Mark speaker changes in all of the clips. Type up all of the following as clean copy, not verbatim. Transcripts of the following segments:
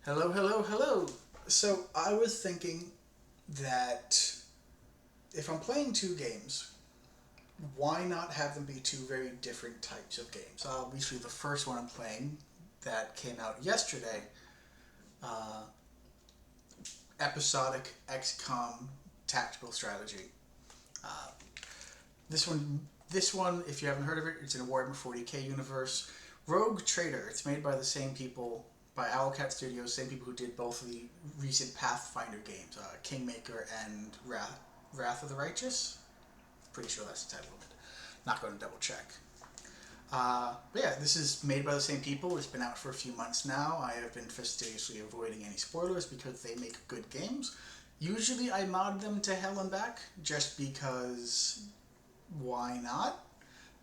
Speaker 1: Hello, hello, hello. So I was thinking that if I'm playing two games, why not have them be two very different types of games? Obviously, the first one I'm playing that came out yesterday, uh, episodic XCOM tactical strategy. Uh, this one, if you haven't heard of it, it's in a Warhammer 40k universe. Rogue Trader. It's made by the same people, by OwlCat Studios, same people who did both of the recent Pathfinder games, Kingmaker and Wrath of the Righteous. Pretty sure that's the title of it. Not going to double check. But yeah, this is made by the same people. It's been out for a few months now. I have been fastidiously avoiding any spoilers because they make good games. Usually I mod them to hell and back just because why not?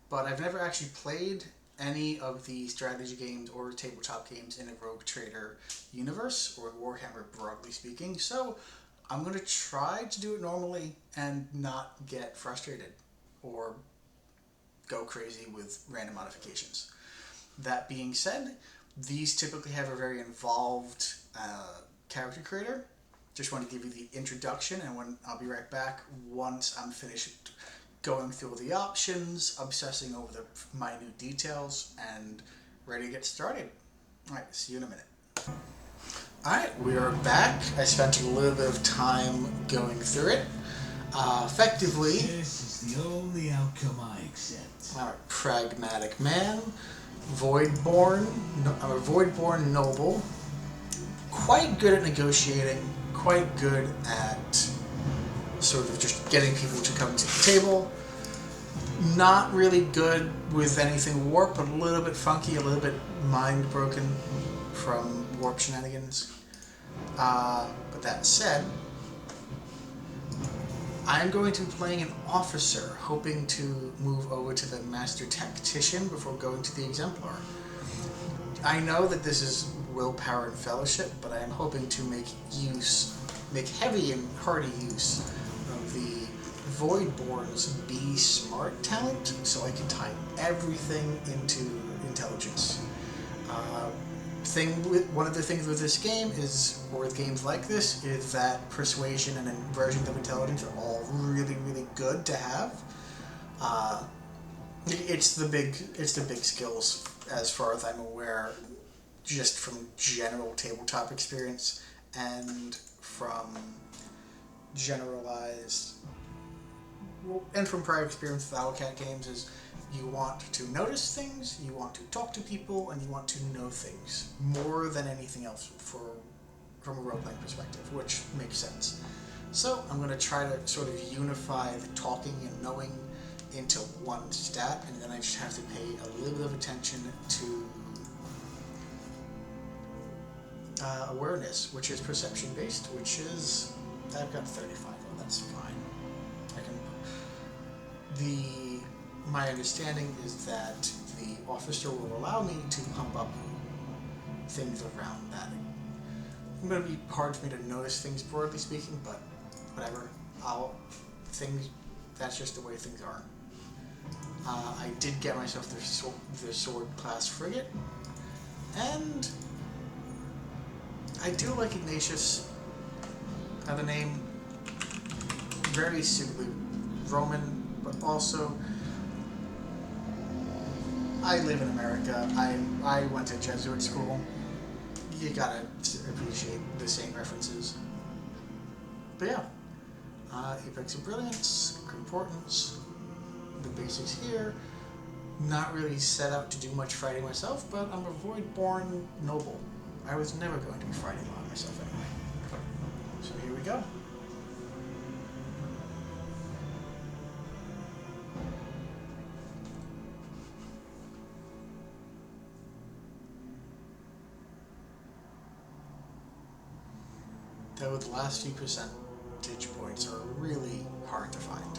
Speaker 1: But I've never actually played any of the strategy games or tabletop games in a Rogue Trader universe, or Warhammer broadly speaking, so I'm going to try to do it normally and not get frustrated or go crazy with random modifications. That being said, these typically have a very involved character creator. Just want to give you the introduction, and when I'll be right back once I'm finished going through the options, obsessing over the minute details, and ready to get started. Alright, see you in a minute. Alright, we are back. I spent a little bit of time going through it. Effectively,
Speaker 2: this is the only outcome I accept.
Speaker 1: Alright, pragmatic man, Voidborn, I'm a Voidborn noble, quite good at negotiating, quite good at sort of just getting people to come to the table. Not really good with anything warp, but a little bit funky, a little bit mind broken from warp shenanigans. But that said, I'm going to be playing an officer, hoping to move over to the master tactician before going to the exemplar. I know that this is willpower and fellowship, but I am hoping to make heavy and hearty use of the Voidborn's Be Smart talent, so I can tie everything into intelligence. One of the things with this game is, or with games like this, is that persuasion and versions of intelligence are all really, really good to have. It's the big skills, as far as I'm aware, just from general tabletop experience and from generalized, and from prior experience with OwlCat games, is you want to notice things, you want to talk to people, and you want to know things more than anything else from a role-playing perspective, which makes sense. So I'm going to try to sort of unify the talking and knowing into one stat, and then I just have to pay a little bit of attention to awareness, which is perception-based, which is, I've got 35, oh, that's fine. My understanding is that the officer will allow me to pump up things around that. It's going to be hard for me to notice things, broadly speaking, but whatever. That's just the way things are. I did get myself the sword class frigate, and I do like Ignatius. The name, very suitably Roman, but also I live in America. I went to Jesuit school. You gotta appreciate the same references. But yeah, Apex of Brilliance, Concordance, the basics here. Not really set out to do much fighting myself, but I'm a Voidborn noble. I was never going to be fighting a lot myself anyway. So here we go. Though the last few percentage points are really hard to find.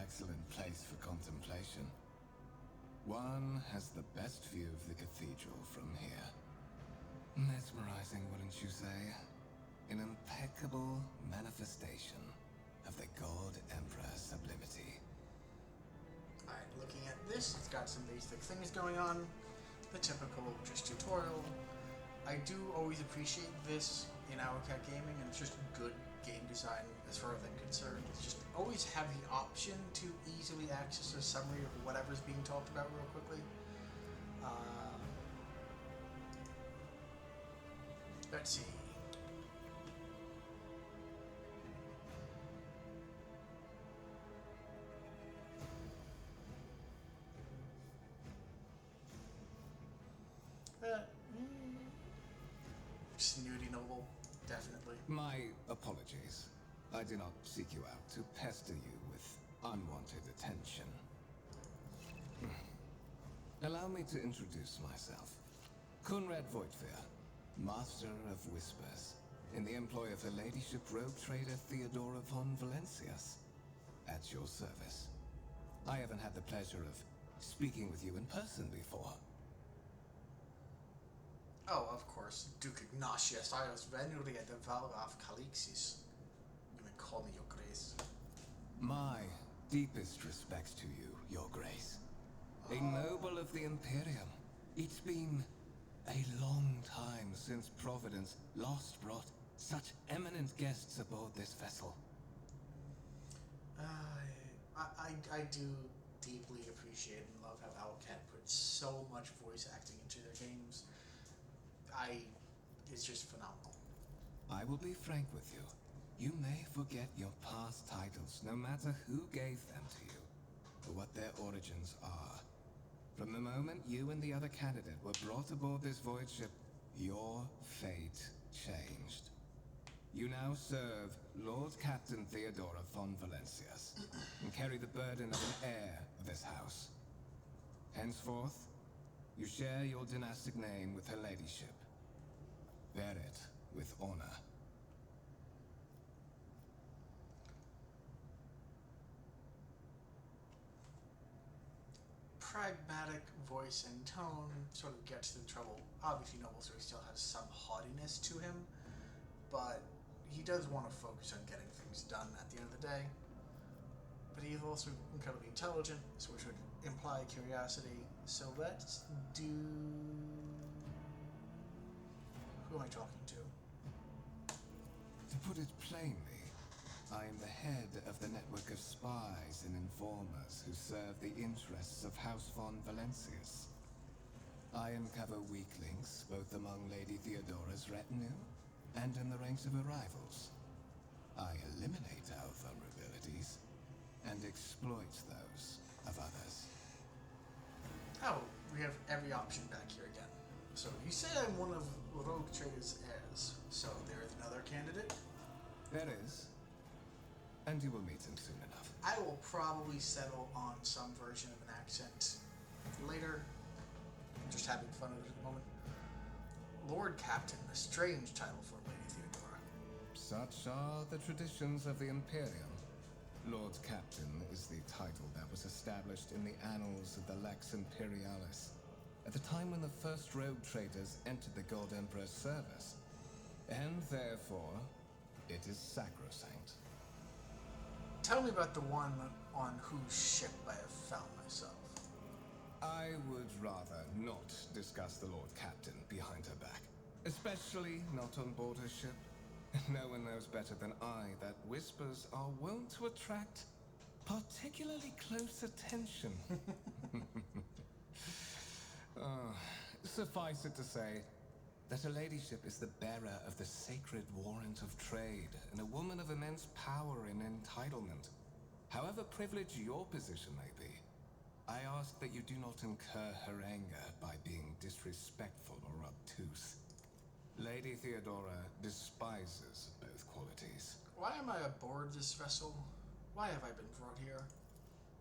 Speaker 3: excellent place for contemplation. One has the best view of the cathedral from here. Mesmerizing, wouldn't you say? An impeccable manifestation of the God Emperor sublimity.
Speaker 1: Alright, looking at this, it's got some basic things going on. The typical just tutorial. I do always appreciate this in OwlCat Gaming, and it's just good game design as far as I'm concerned. It's just always have the option to easily access a summary of whatever's being talked about real quickly. Let's see. Snooty noble, definitely.
Speaker 3: My apologies. I do not seek you out to pester you with unwanted attention. Allow me to introduce myself. Conrad Voigtveer, Master of Whispers, in the employ of Her Ladyship Rogue Trader Theodora von Valencius. At your service. I haven't had the pleasure of speaking with you in person before.
Speaker 1: Oh, of course, Duke Ignatius. I was venerably at the Valor of Calixis. You may call me, Your Grace.
Speaker 3: My deepest respects to you, Your Grace. A noble of the Imperium. It's been a long time since Providence last brought such eminent guests aboard this vessel.
Speaker 1: I do deeply appreciate and love how OwlCat puts so much voice acting into their games. It's just phenomenal.
Speaker 3: I will be frank with you. You may forget your past titles, no matter who gave them to you, or what their origins are. From the moment you and the other candidate were brought aboard this void ship, your fate changed. You now serve Lord Captain Theodora von Valencius, and carry the burden of an heir of this house. Henceforth, you share your dynastic name with Her Ladyship. Bear it with honor.
Speaker 1: Pragmatic voice and tone sort of gets to the trouble. Obviously, Noble still has some haughtiness to him, but he does want to focus on getting things done at the end of the day. But he's also incredibly intelligent, so which would imply curiosity. So let's do... Who am I talking to?
Speaker 3: To put it plainly, I am the head of the network of spies and informers who serve the interests of House von Valencius. I uncover weak links both among Lady Theodora's retinue and in the ranks of her rivals. I eliminate our vulnerabilities and exploit those of others.
Speaker 1: Oh, we have every option back here again. So you say I'm one of Rogue Trader's heirs, so there is another candidate?
Speaker 3: There is. And you will meet him soon enough.
Speaker 1: I will probably settle on some version of an accent later. I'm just having fun with it at the moment. Lord Captain, a strange title for Lady Theodora.
Speaker 3: Such are the traditions of the Imperium. Lord Captain is the title that was established in the annals of the Lex Imperialis at the time when the first rogue traders entered the God Emperor's service, and therefore it is sacrosanct.
Speaker 1: Tell me about the one on whose ship I have found myself.
Speaker 3: I would rather not discuss the Lord Captain behind her back, especially not on board her ship. No one knows better than I that whispers are wont to attract particularly close attention. Suffice it to say that Her Ladyship is the bearer of the sacred warrant of trade and a woman of immense power and entitlement. However privileged your position may be, I ask that you do not incur her anger by being disrespectful or obtuse. Lady Theodora despises both qualities.
Speaker 1: Why am I aboard this vessel? Why have I been brought here?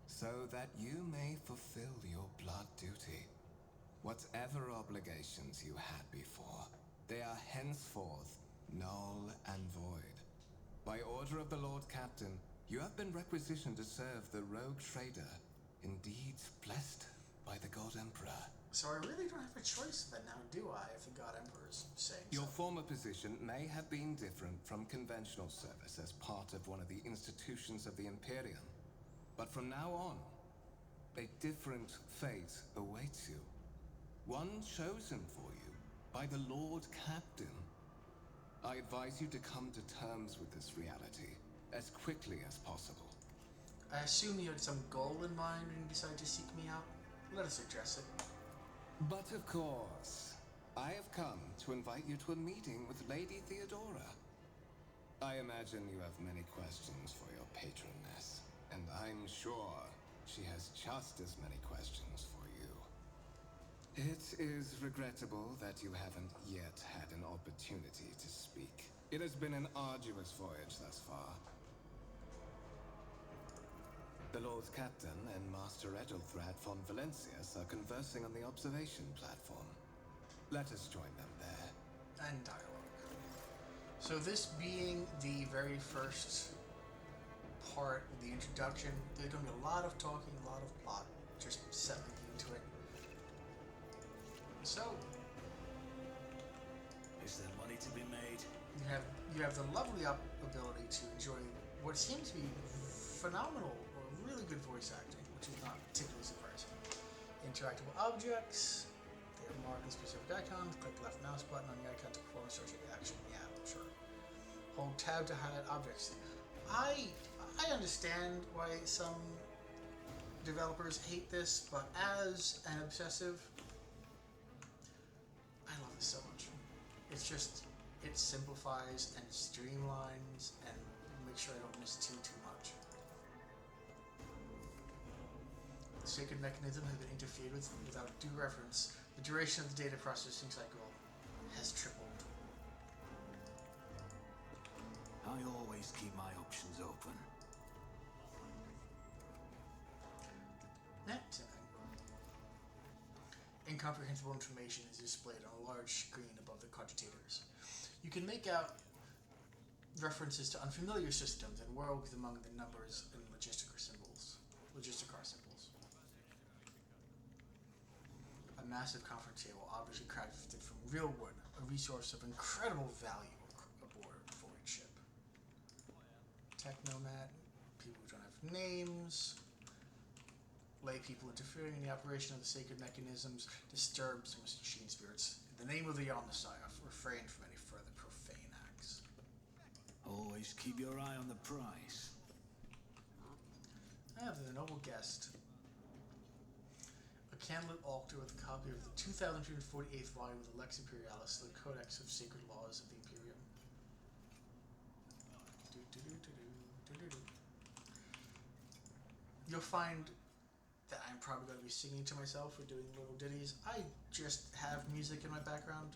Speaker 3: So that you may fulfill your blood duty. Whatever obligations you had before, they are henceforth null and void. By order of the Lord Captain, You have been requisitioned to serve the rogue trader, indeed blessed by the God Emperor.
Speaker 1: So I really don't have a choice then now, do I, if the God Emperor's saying
Speaker 3: Your
Speaker 1: so?
Speaker 3: former position may have been different from conventional service as part of one of the institutions of the Imperium. But from now on, a different fate awaits you. One chosen for you by the Lord Captain. I advise you to come to terms with this reality as quickly as possible.
Speaker 1: I assume you had some goal in mind when you decided to seek me out. Let us address it.
Speaker 3: But of course, I have come to invite you to a meeting with Lady Theodora. I imagine you have many questions for your patroness, and I'm sure she has just as many questions for you. It is regrettable that you haven't yet had an opportunity to speak. It has been an arduous voyage thus far. The Lord Captain and Master Edelthrad von Valencius are conversing on the observation platform. Let us join them there.
Speaker 1: And dialogue. So this being the very first part of the introduction, there's going to be a lot of talking, a lot of plot, just settling into it. So,
Speaker 2: Is there money to be made?
Speaker 1: you have the lovely ability to enjoy what seems to be phenomenal or really good voice acting, which is not particularly surprising. Interactable objects, they are marked with specific icons. Click the left mouse button on the icon to perform a search action. Yeah, sure. Hold tab to highlight objects. I understand why some developers hate this, but as an obsessive, I love this so much. It's just, it simplifies and streamlines and makes sure I don't miss too much. The sacred mechanism has been interfered with without due reference. The duration of the data processing cycle has tripled.
Speaker 2: I always keep my options open.
Speaker 1: Incomprehensible information is displayed on a large screen above the cogitators. You can make out references to unfamiliar systems and worlds among the numbers and logisticar symbols. A massive conference table, obviously crafted from real wood, a resource of incredible value aboard a void ship. Tech nomad, people who don't have names. Lay people interfering in the operation of the sacred mechanisms disturbs the machine spirits. In the name of the Omnissiah, refrain from any further profane acts.
Speaker 2: Always keep your eye on the prize.
Speaker 1: I have the noble guest. A candlelit altar with a copy of the 2248th volume of the Lex Imperialis, the Codex of Sacred Laws of the Imperium. You'll find that I'm probably going to be singing to myself or doing little ditties. I just have music in my background.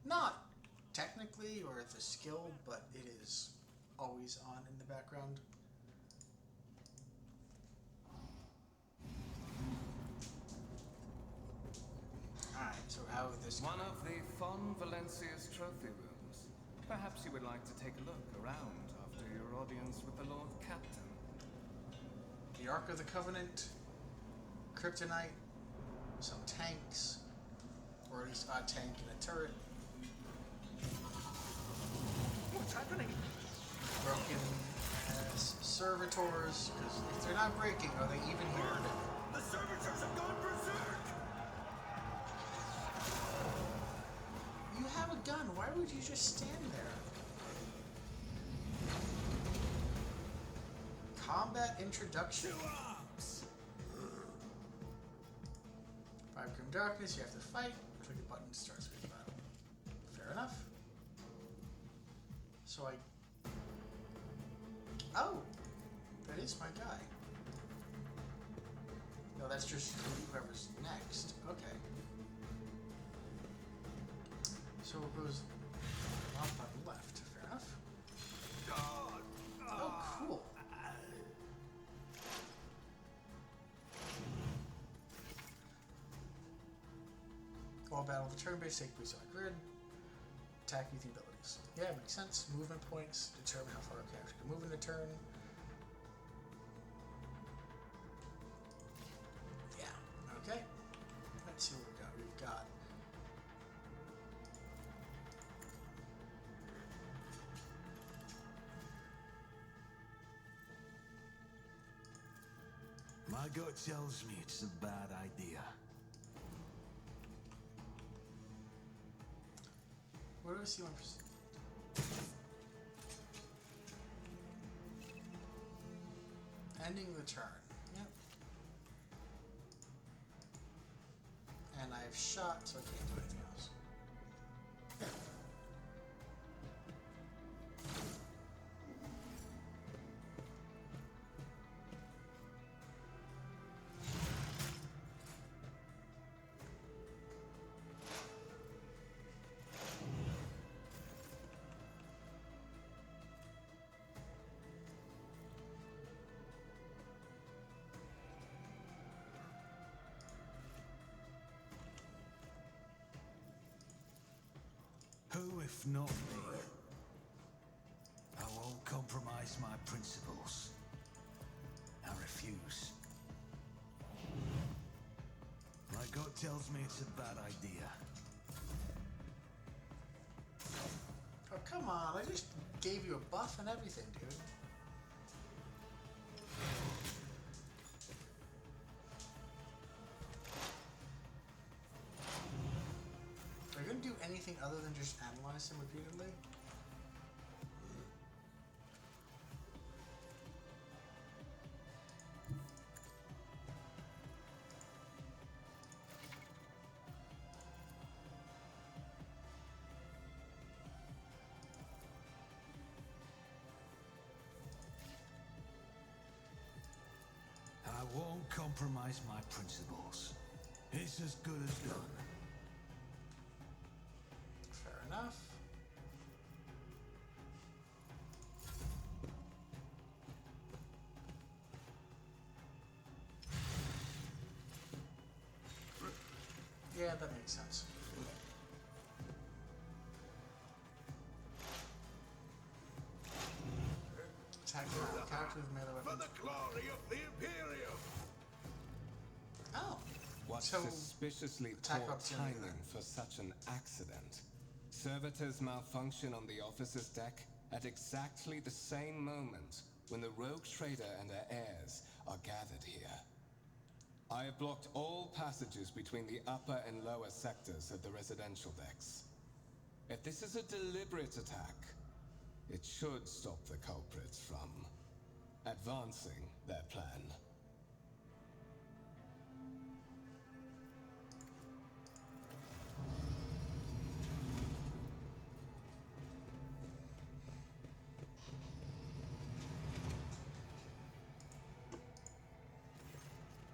Speaker 1: Not technically or the skill, but it is always on in the background. Alright, so how is this
Speaker 3: One of the von Valencius trophy rooms. Perhaps you would like to take a look around after your audience with the Lord Captain.
Speaker 1: The Ark of the Covenant, Kryptonite, some tanks, or at least a tank and a turret.
Speaker 3: What's happening?
Speaker 1: Broken servitors, because if they're not breaking, are they even here?
Speaker 2: The servitors have gone berserk!
Speaker 1: You have a gun, why would you just stand there? Combat introduction.
Speaker 2: Arms!
Speaker 1: Five Grim Darkness, you have to fight. Click the button to start space battle. Fair enough. So oh! That is my guy. No, that's just whoever's next. Okay. So it goes off on the left. Fair enough. Oh, cool. All battle the turn-based take place on a grid. Attack using abilities. Yeah, it makes sense. Movement points determine how far a character can move in a turn.
Speaker 2: My gut tells me it's a bad idea.
Speaker 1: Where do I see my ending the turn? Yep. And I have shot, so I can't do anything else.
Speaker 2: Who, if not me? I won't compromise my principles. I refuse. My gut tells me it's a bad idea.
Speaker 1: Oh, come on. I just gave you a buff and everything, dude. Are you going to do anything other than just analyze him repeatedly?
Speaker 2: I won't compromise my principles. It's as good as done.
Speaker 1: Fair enough. Yeah, that makes sense. Attack character with melee
Speaker 4: For
Speaker 1: weapon.
Speaker 4: the glory of the Imperium!
Speaker 1: Oh.
Speaker 3: What
Speaker 1: So,
Speaker 3: suspiciously
Speaker 1: attack
Speaker 3: poor
Speaker 1: opportunity
Speaker 3: timing
Speaker 1: then.
Speaker 3: for such an accident. Servitors malfunction on the officer's deck at exactly the same moment when the rogue trader and her heirs are gathered here. I have blocked all passages between the upper and lower sectors of the residential decks. If this is a deliberate attack, it should stop the culprits from advancing their plan.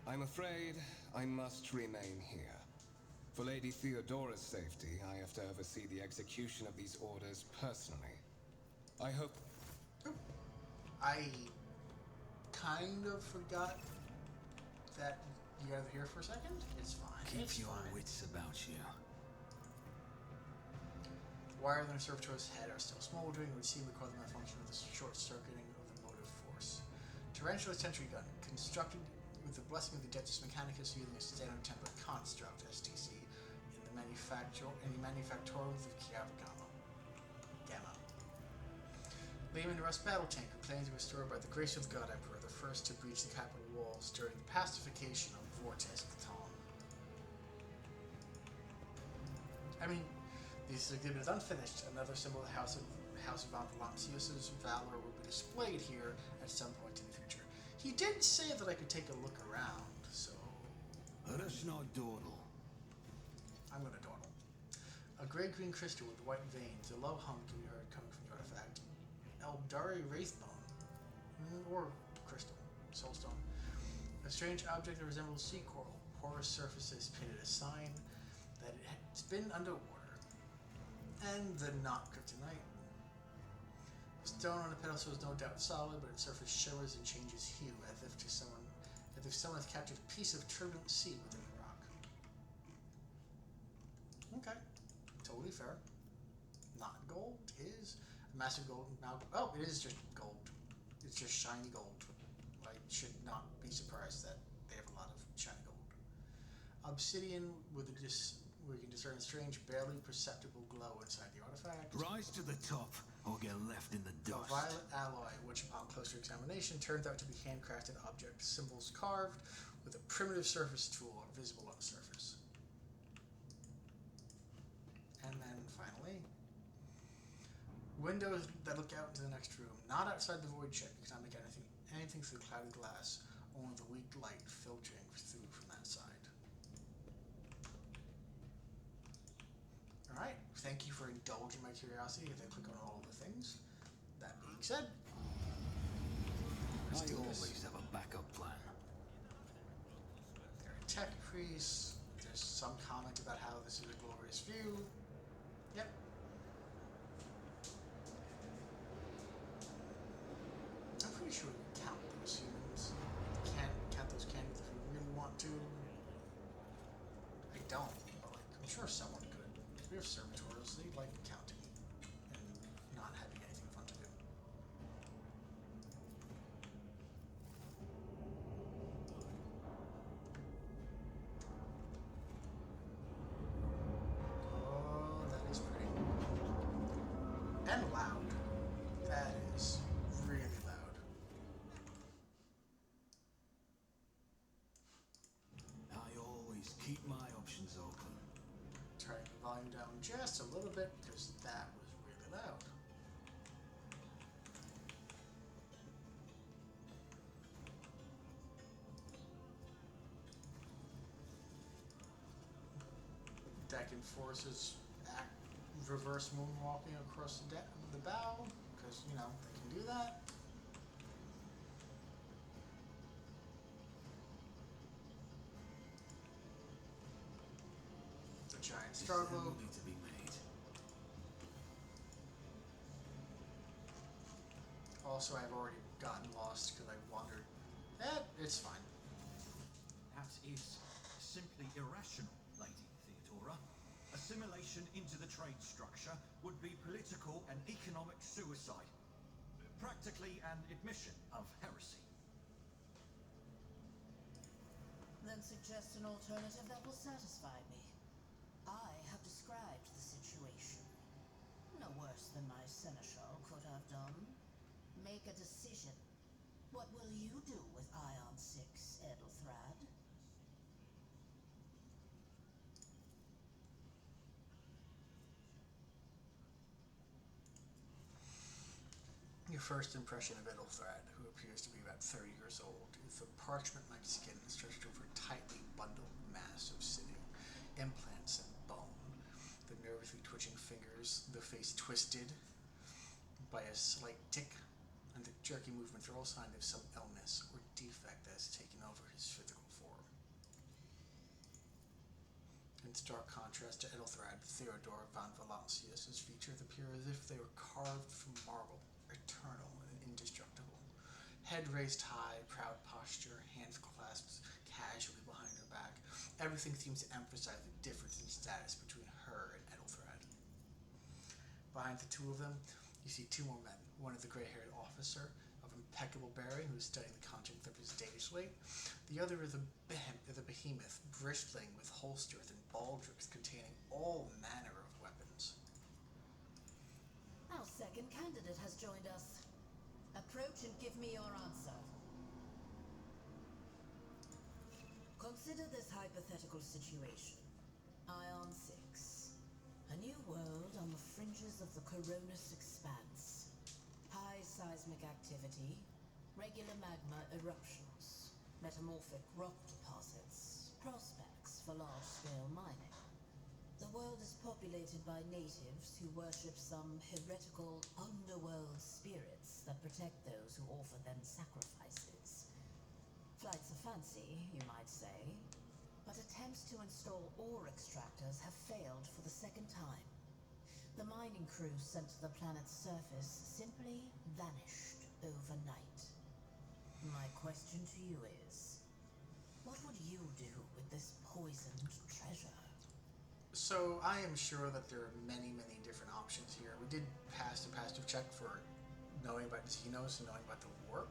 Speaker 3: I'm afraid I must remain here. For Lady Theodora's safety, I have to oversee the execution of these orders personally. I hope...
Speaker 1: I kind of forgot that you guys are here for a second. It's fine.
Speaker 2: Keep
Speaker 1: It's
Speaker 2: your
Speaker 1: fine.
Speaker 2: wits about you.
Speaker 1: Wires on a servitor's head are still smoldering and would seem to cause the malfunction of the short-circuiting of the motive force. Tarantula sentry gun, constructed with the blessing of the Detus Mechanicus using a standard template construct (STC) in the manufactoriums of Gamma. Lehman Rust battle tank, who claims to be restored by the grace of God Emperor, the first to breach the capital walls during the pacification of Vortes Catan. I mean, this exhibit is unfinished. Another symbol of the House of Von Valancius's valor will be displayed here at some point in the future. He did say that I could take a look around, so
Speaker 2: Let us not dawdle.
Speaker 1: I'm gonna dawdle. A gray-green crystal with white veins, a low hum can be heard coming from the artifact. Eldari Wraithbone, or crystal, soulstone. A strange object that resembles sea coral. Porous surfaces painted a sign that it's been underwater. And the not kryptonite. The stone on the pedestal is no doubt solid, but its surface shimmers and changes hue, as if someone has captured a piece of turbulent sea within the rock. Okay, totally fair. Not gold is a massive gold. Oh, it is just gold. It's just shiny gold. I should not be surprised that they have a lot of shiny gold. Obsidian with where you can discern a strange, barely perceptible glow inside the artifact.
Speaker 2: Rise to the top or get left in the
Speaker 1: A
Speaker 2: dust.
Speaker 1: violet alloy, which upon closer examination turns out to be handcrafted object, symbols carved with a primitive surface tool are visible on the surface. And then finally, windows that look out into the next room, not outside the void check. You cannot make anything through clouded glass, only the weak light filtering through from that side. Alright, thank you for indulging my curiosity as I click on all of the things. That being said, let's
Speaker 2: I
Speaker 1: do
Speaker 2: always
Speaker 1: this.
Speaker 2: have a backup plan.
Speaker 1: There are tech priests. There's some comment about how this is a glorious view. Yep. I'm pretty sure we can count those humans. Can't count those candles if we really want to. I don't, but like, I'm sure someone could. We have servitors, they like counting and not having anything fun to do. Oh, that is pretty. And loud. That is really loud.
Speaker 2: I always keep my options open.
Speaker 1: Turning the volume down just a little bit because that was really loud. Deck enforces reverse moonwalking across the bow because, you know, they can do that. The giant struggle.
Speaker 2: Assembly to be made.
Speaker 1: Also, I've already gotten lost because I wandered. It's fine.
Speaker 5: That is simply irrational, Lady Theodora. Assimilation into the trade structure would be political and economic suicide. Practically an admission of heresy.
Speaker 6: Then suggest an alternative that will satisfy me. I have described the situation. No worse than my seneschal could have done. Make a decision. What will you do with Ion 6, Edelthrad?
Speaker 1: Your first impression of Edelthrad, who appears to be about 30 years old, is the parchment-like skin stretched over a tightly bundled mass of sinew, implants, and bone. The nervously twitching fingers, the face twisted by a slight tic, and the jerky movements are all signs of some illness or defect that has taken over his physical form. In stark contrast to Edelthrad, Theodore von Valancius's features appear as if they were carved from marble, eternal and indestructible. Head raised high, proud posture, hands clasped casually behind her back. Everything seems to emphasize the difference in status between her and Edelthrad. Behind the two of them, you see two more men. One is the gray-haired officer of impeccable bearing who is studying the contents of his data slate. The other is a behemoth bristling with holsters and baldricks containing all manner of weapons.
Speaker 6: Our second candidate has joined us. Approach and give me your answer. Consider this hypothetical situation. Ion 6. A new world on the fringes of the Coronis expanse. High seismic activity, regular magma eruptions, metamorphic rock deposits, prospects for large-scale mining. The world is populated by natives who worship some heretical underworld spirits that protect those who offer them sacrifices. Flights of fancy, you might say, but attempts to install ore extractors have failed for the second time. The mining crews sent to the planet's surface simply vanished overnight. My question to you is, what would you do with this poisoned treasure?
Speaker 1: So I am sure that there are many, many different options here. We did pass the passive check for knowing about Xenos and knowing about the warp.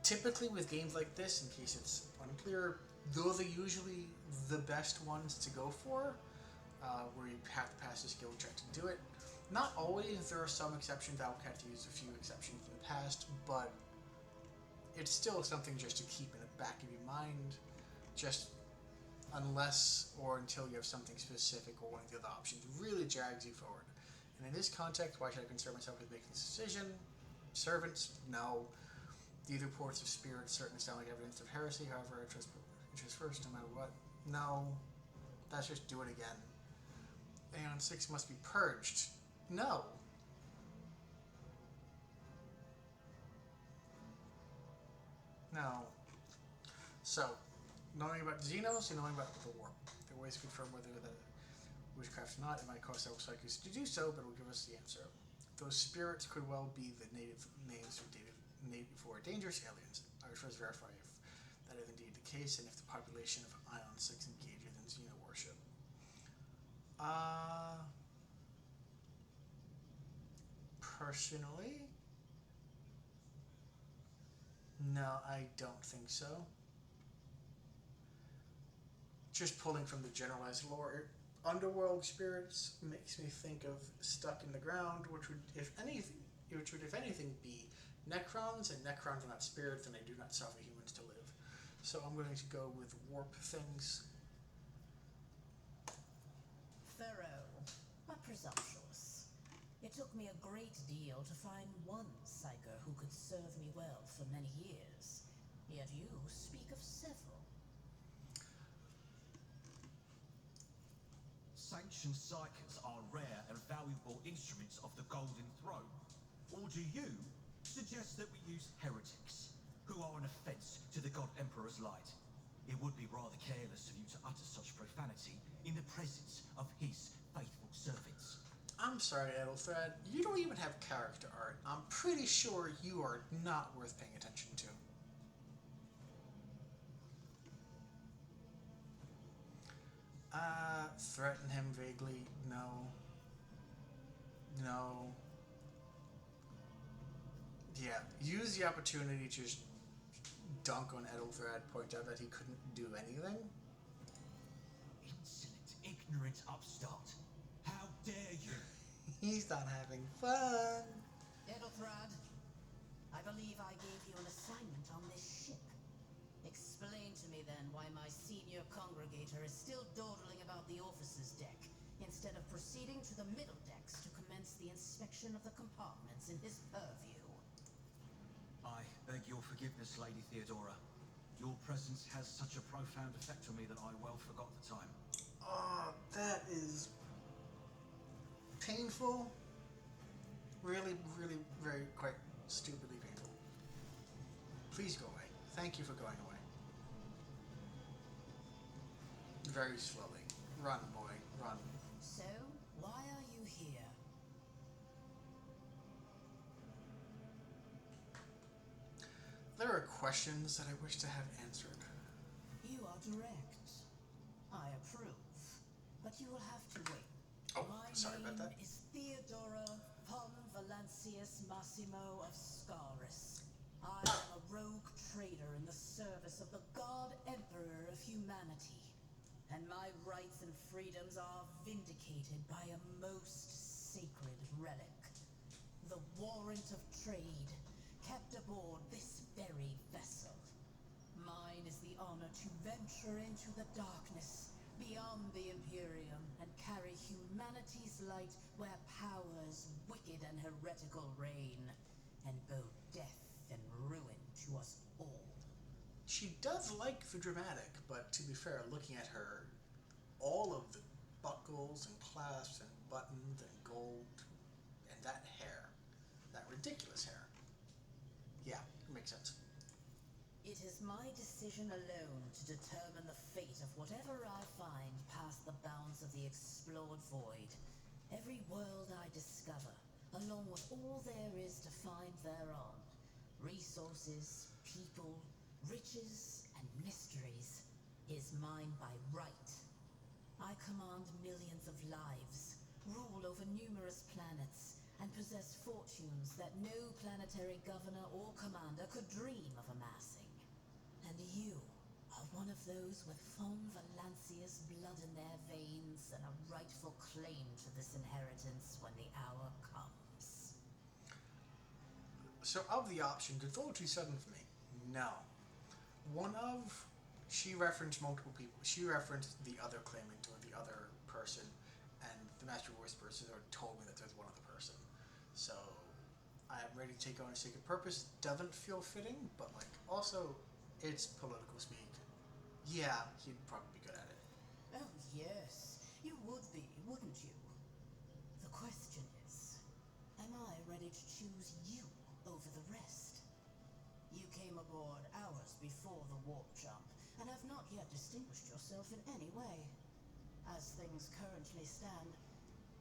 Speaker 1: Typically with games like this, in case it's unclear, those are usually the best ones to go for. where you have to pass a skill check to do it. Not always. There are some exceptions. OwlCat used a few exceptions in the past, but it's still something just to keep in the back of your mind, just unless or until you have something specific or one of the other options really drags you forward. And in this context, why should I concern myself with making this decision? Servants? No. The other reports of spirits certainly sound like evidence of heresy, however, interest first, no matter what. No. Let's just do it again. Aeon 6 must be purged. No. No. So, knowing about Xenos and knowing about the warp. There are ways to confirm whether the witchcraft or not. It might cost outsiders to do so, but it will give us the answer. Those spirits could well be the native names for dangerous aliens. I would first verify if that is indeed the case, and if the population of Ion 6 engages in Xeno worship. Personally, no, I don't think so. Just pulling from the generalized lore, underworld spirits makes me think of stuck in the ground, which would, if anything, be Necrons, and Necrons are not spirits, and they do not suffer humans to live. So I'm going to go with warp things.
Speaker 6: Thorough, but presumptuous. It took me a great deal to find one psyker who could serve me well for many years. Yet you speak of several.
Speaker 5: Sanctioned psychers are rare and valuable instruments of the Golden Throne. Or do you suggest that we use heretics, who are an offense to the God Emperor's light? It would be rather careless of you to utter such profanity in the presence of his faithful servants.
Speaker 1: I'm sorry, Edelthred, you don't even have character art. I'm pretty sure you are not worth paying attention to. Threaten him vaguely? No. No. Yeah, use the opportunity to just dunk on Edelthred, point out that he couldn't do anything.
Speaker 5: Insolent, ignorant upstart. How dare you?
Speaker 1: He's not having fun.
Speaker 6: Edelthrad, I believe I gave you an assignment on this ship. Explain to me then why my senior congregator is still dawdling about the officer's deck, instead of proceeding to the middle decks to commence the inspection of the compartments in his purview.
Speaker 5: I beg your forgiveness, Lady Theodora. Your presence has such a profound effect on me that I well forgot the time.
Speaker 1: Oh, that is painful. Really, really, very, quite stupidly painful. Please go away. Thank you for going away. Very slowly. Run, boy, run.
Speaker 6: So, why are you here?
Speaker 1: There are questions that I wish to have answered.
Speaker 6: You are direct. I approve. But you will have to wait.
Speaker 1: Oh,
Speaker 6: My
Speaker 1: sorry about
Speaker 6: name
Speaker 1: that.
Speaker 6: is Theodora Pon Valancius Massimo of Scaris. I am a rogue trader in the service of the God Emperor of humanity. And my rights and freedoms are vindicated by a most sacred relic. The warrant of trade, kept aboard this very vessel. Mine is the honor to venture into the darkness, beyond the Imperium, and carry humanity's light where powers wicked and heretical reign, and bow death and ruin to us all.
Speaker 1: She does like the dramatic, but to be fair, looking at her, all of the buckles and clasps and buttons and gold, and that hair, that ridiculous hair. Yeah, it makes sense.
Speaker 6: It is my decision alone to determine the fate of whatever I find past the bounds of the explored void. Every world I discover, along with all there is to find thereon, resources, people, riches, and mysteries, is mine by right. I command millions of lives, rule over numerous planets, and possess fortunes that no planetary governor or commander could dream of amassing. And you are one of those with Fon Valancius blood in their veins. rights and a rightful claim to this inheritance when the hour comes.
Speaker 1: So of the option, did all too sudden for me? No. One of, she referenced multiple people. She referenced the other claimant or the other person, and the Master Whispers told me that there's one other person. So I am ready to take on a sacred purpose. Doesn't feel fitting, but like also it's political speak. Yeah, he'd probably be good at it.
Speaker 6: Oh, yes. You would be, wouldn't you? The question is, am I ready to choose you over the rest? You came aboard hours before the warp jump, and have not yet distinguished yourself in any way. As things currently stand,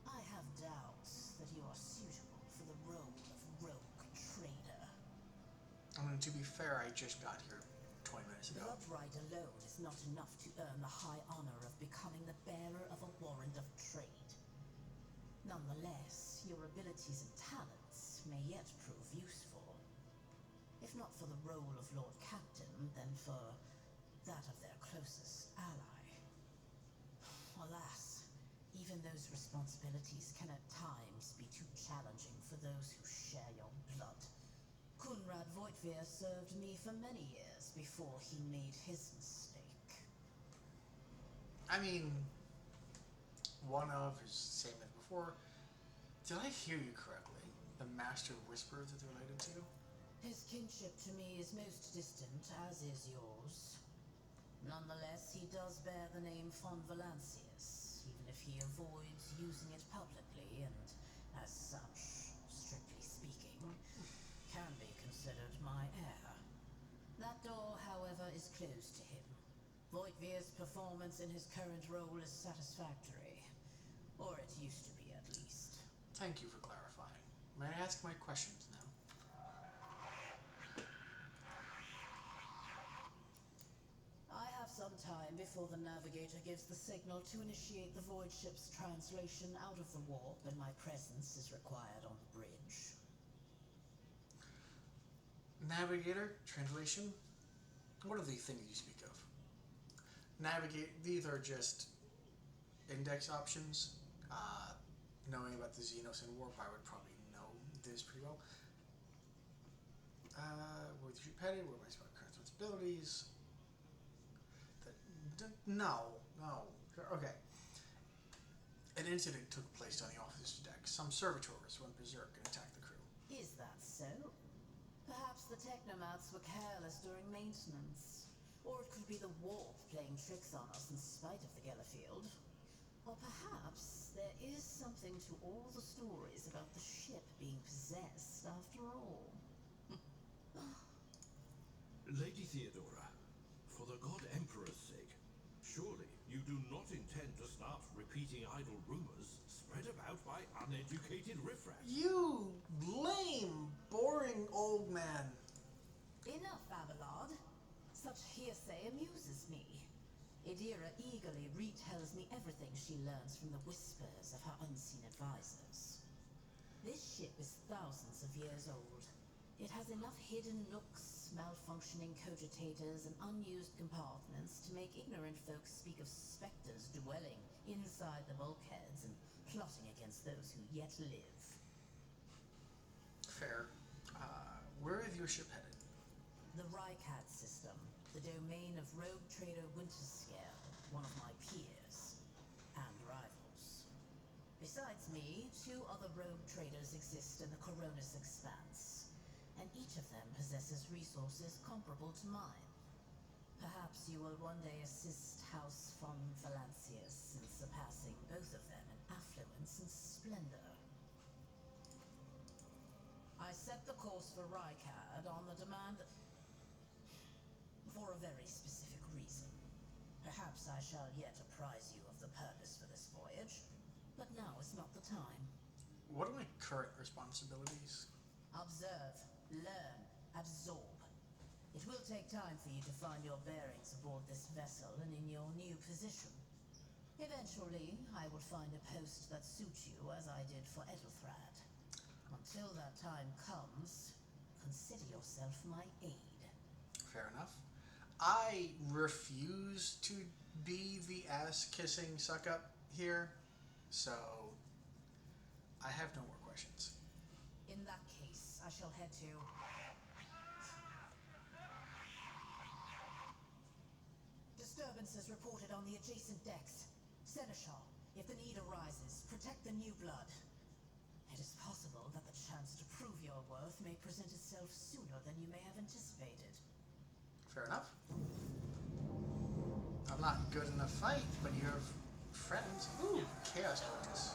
Speaker 6: I have doubts that you are suitable for the role of rogue trader.
Speaker 1: I mean, to be fair, I just got here 20 minutes ago.
Speaker 6: Bloodright alone is not enough to earn the high honor of becoming the bearer of a warrant of trade. Nonetheless, your abilities and talents may yet prove useful. If not for the role of Lord Captain, then for that of their closest ally. Alas, even those responsibilities can at times be too challenging for those who share your blood. Kunrad Voitvir served me for many years before he made his mistake.
Speaker 1: I mean, one of is the same as before. Did I hear you correctly? The Master Whispers is related to?
Speaker 6: His kinship to me is most distant, as is yours. Nonetheless, he does bear the name von Valancius, even if he avoids using it publicly, and as such, strictly speaking, can be considered my heir. That door, however, is closed to him. Voigtvir's performance in his current role is satisfactory. Or it used to be, at least.
Speaker 1: Thank you for clarifying. May I ask my questions now?
Speaker 6: I have some time before the navigator gives the signal to initiate the void ship's translation out of the warp, and my presence is required on the bridge.
Speaker 1: Navigator, translation. What are the things you speak of? Navigate, these are just index options. Knowing about the Xenos and Warp, I would probably know this pretty well. Where the ship headed, what are my current responsibilities? No. Okay. An incident took place on the officer's deck. Some servitors went berserk and attacked the crew.
Speaker 6: Is that so? Perhaps the technomats were careless during maintenance. Or it could be the warp playing tricks on us in spite of the Gellerfield. Or perhaps there is something to all the stories about the ship being possessed after all.
Speaker 4: Lady Theodora, for the God Emperor's sake, surely you do not intend to start repeating idle rumors spread about by uneducated riffraff.
Speaker 1: You lame, boring old man.
Speaker 6: Enough, Abelard. Such hearsay amuses me. Idira eagerly retells me everything she learns from the whispers of her unseen advisors. This ship is thousands of years old. It has enough hidden nooks, malfunctioning cogitators, and unused compartments to make ignorant folks speak of specters dwelling inside the bulkheads and plotting against those who yet live.
Speaker 1: Fair. Where is your ship headed?
Speaker 6: The OwlCat system, the domain of rogue trader Winterscale, one of my peers, and rivals. Besides me, 2 other rogue traders exist in the Coronis Expanse, and each of them possesses resources comparable to mine. Perhaps you will one day assist House von Valancius in surpassing both of them in affluence and splendor. I set the course for Rykad on the demand for a very specific reason. Perhaps I shall yet apprise you of the purpose for this voyage, but now is not the time.
Speaker 1: What are my current responsibilities?
Speaker 6: Observe, learn, absorb. It will take time for you to find your bearings aboard this vessel and in your new position. Eventually, I will find a post that suits you as I did for Edelthrad. Until that time comes, consider yourself my aide.
Speaker 1: Fair enough. I refuse to be the ass-kissing suck-up here, so I have no more questions.
Speaker 6: In that case, I shall head to... Disturbances reported on the adjacent decks. Seneschal, if the need arises, protect the new blood. It is possible that the chance to prove your worth may present itself sooner than you may have anticipated.
Speaker 1: Fair enough. I'm not good in a fight, but you have friends. Ooh, Chaos Focus.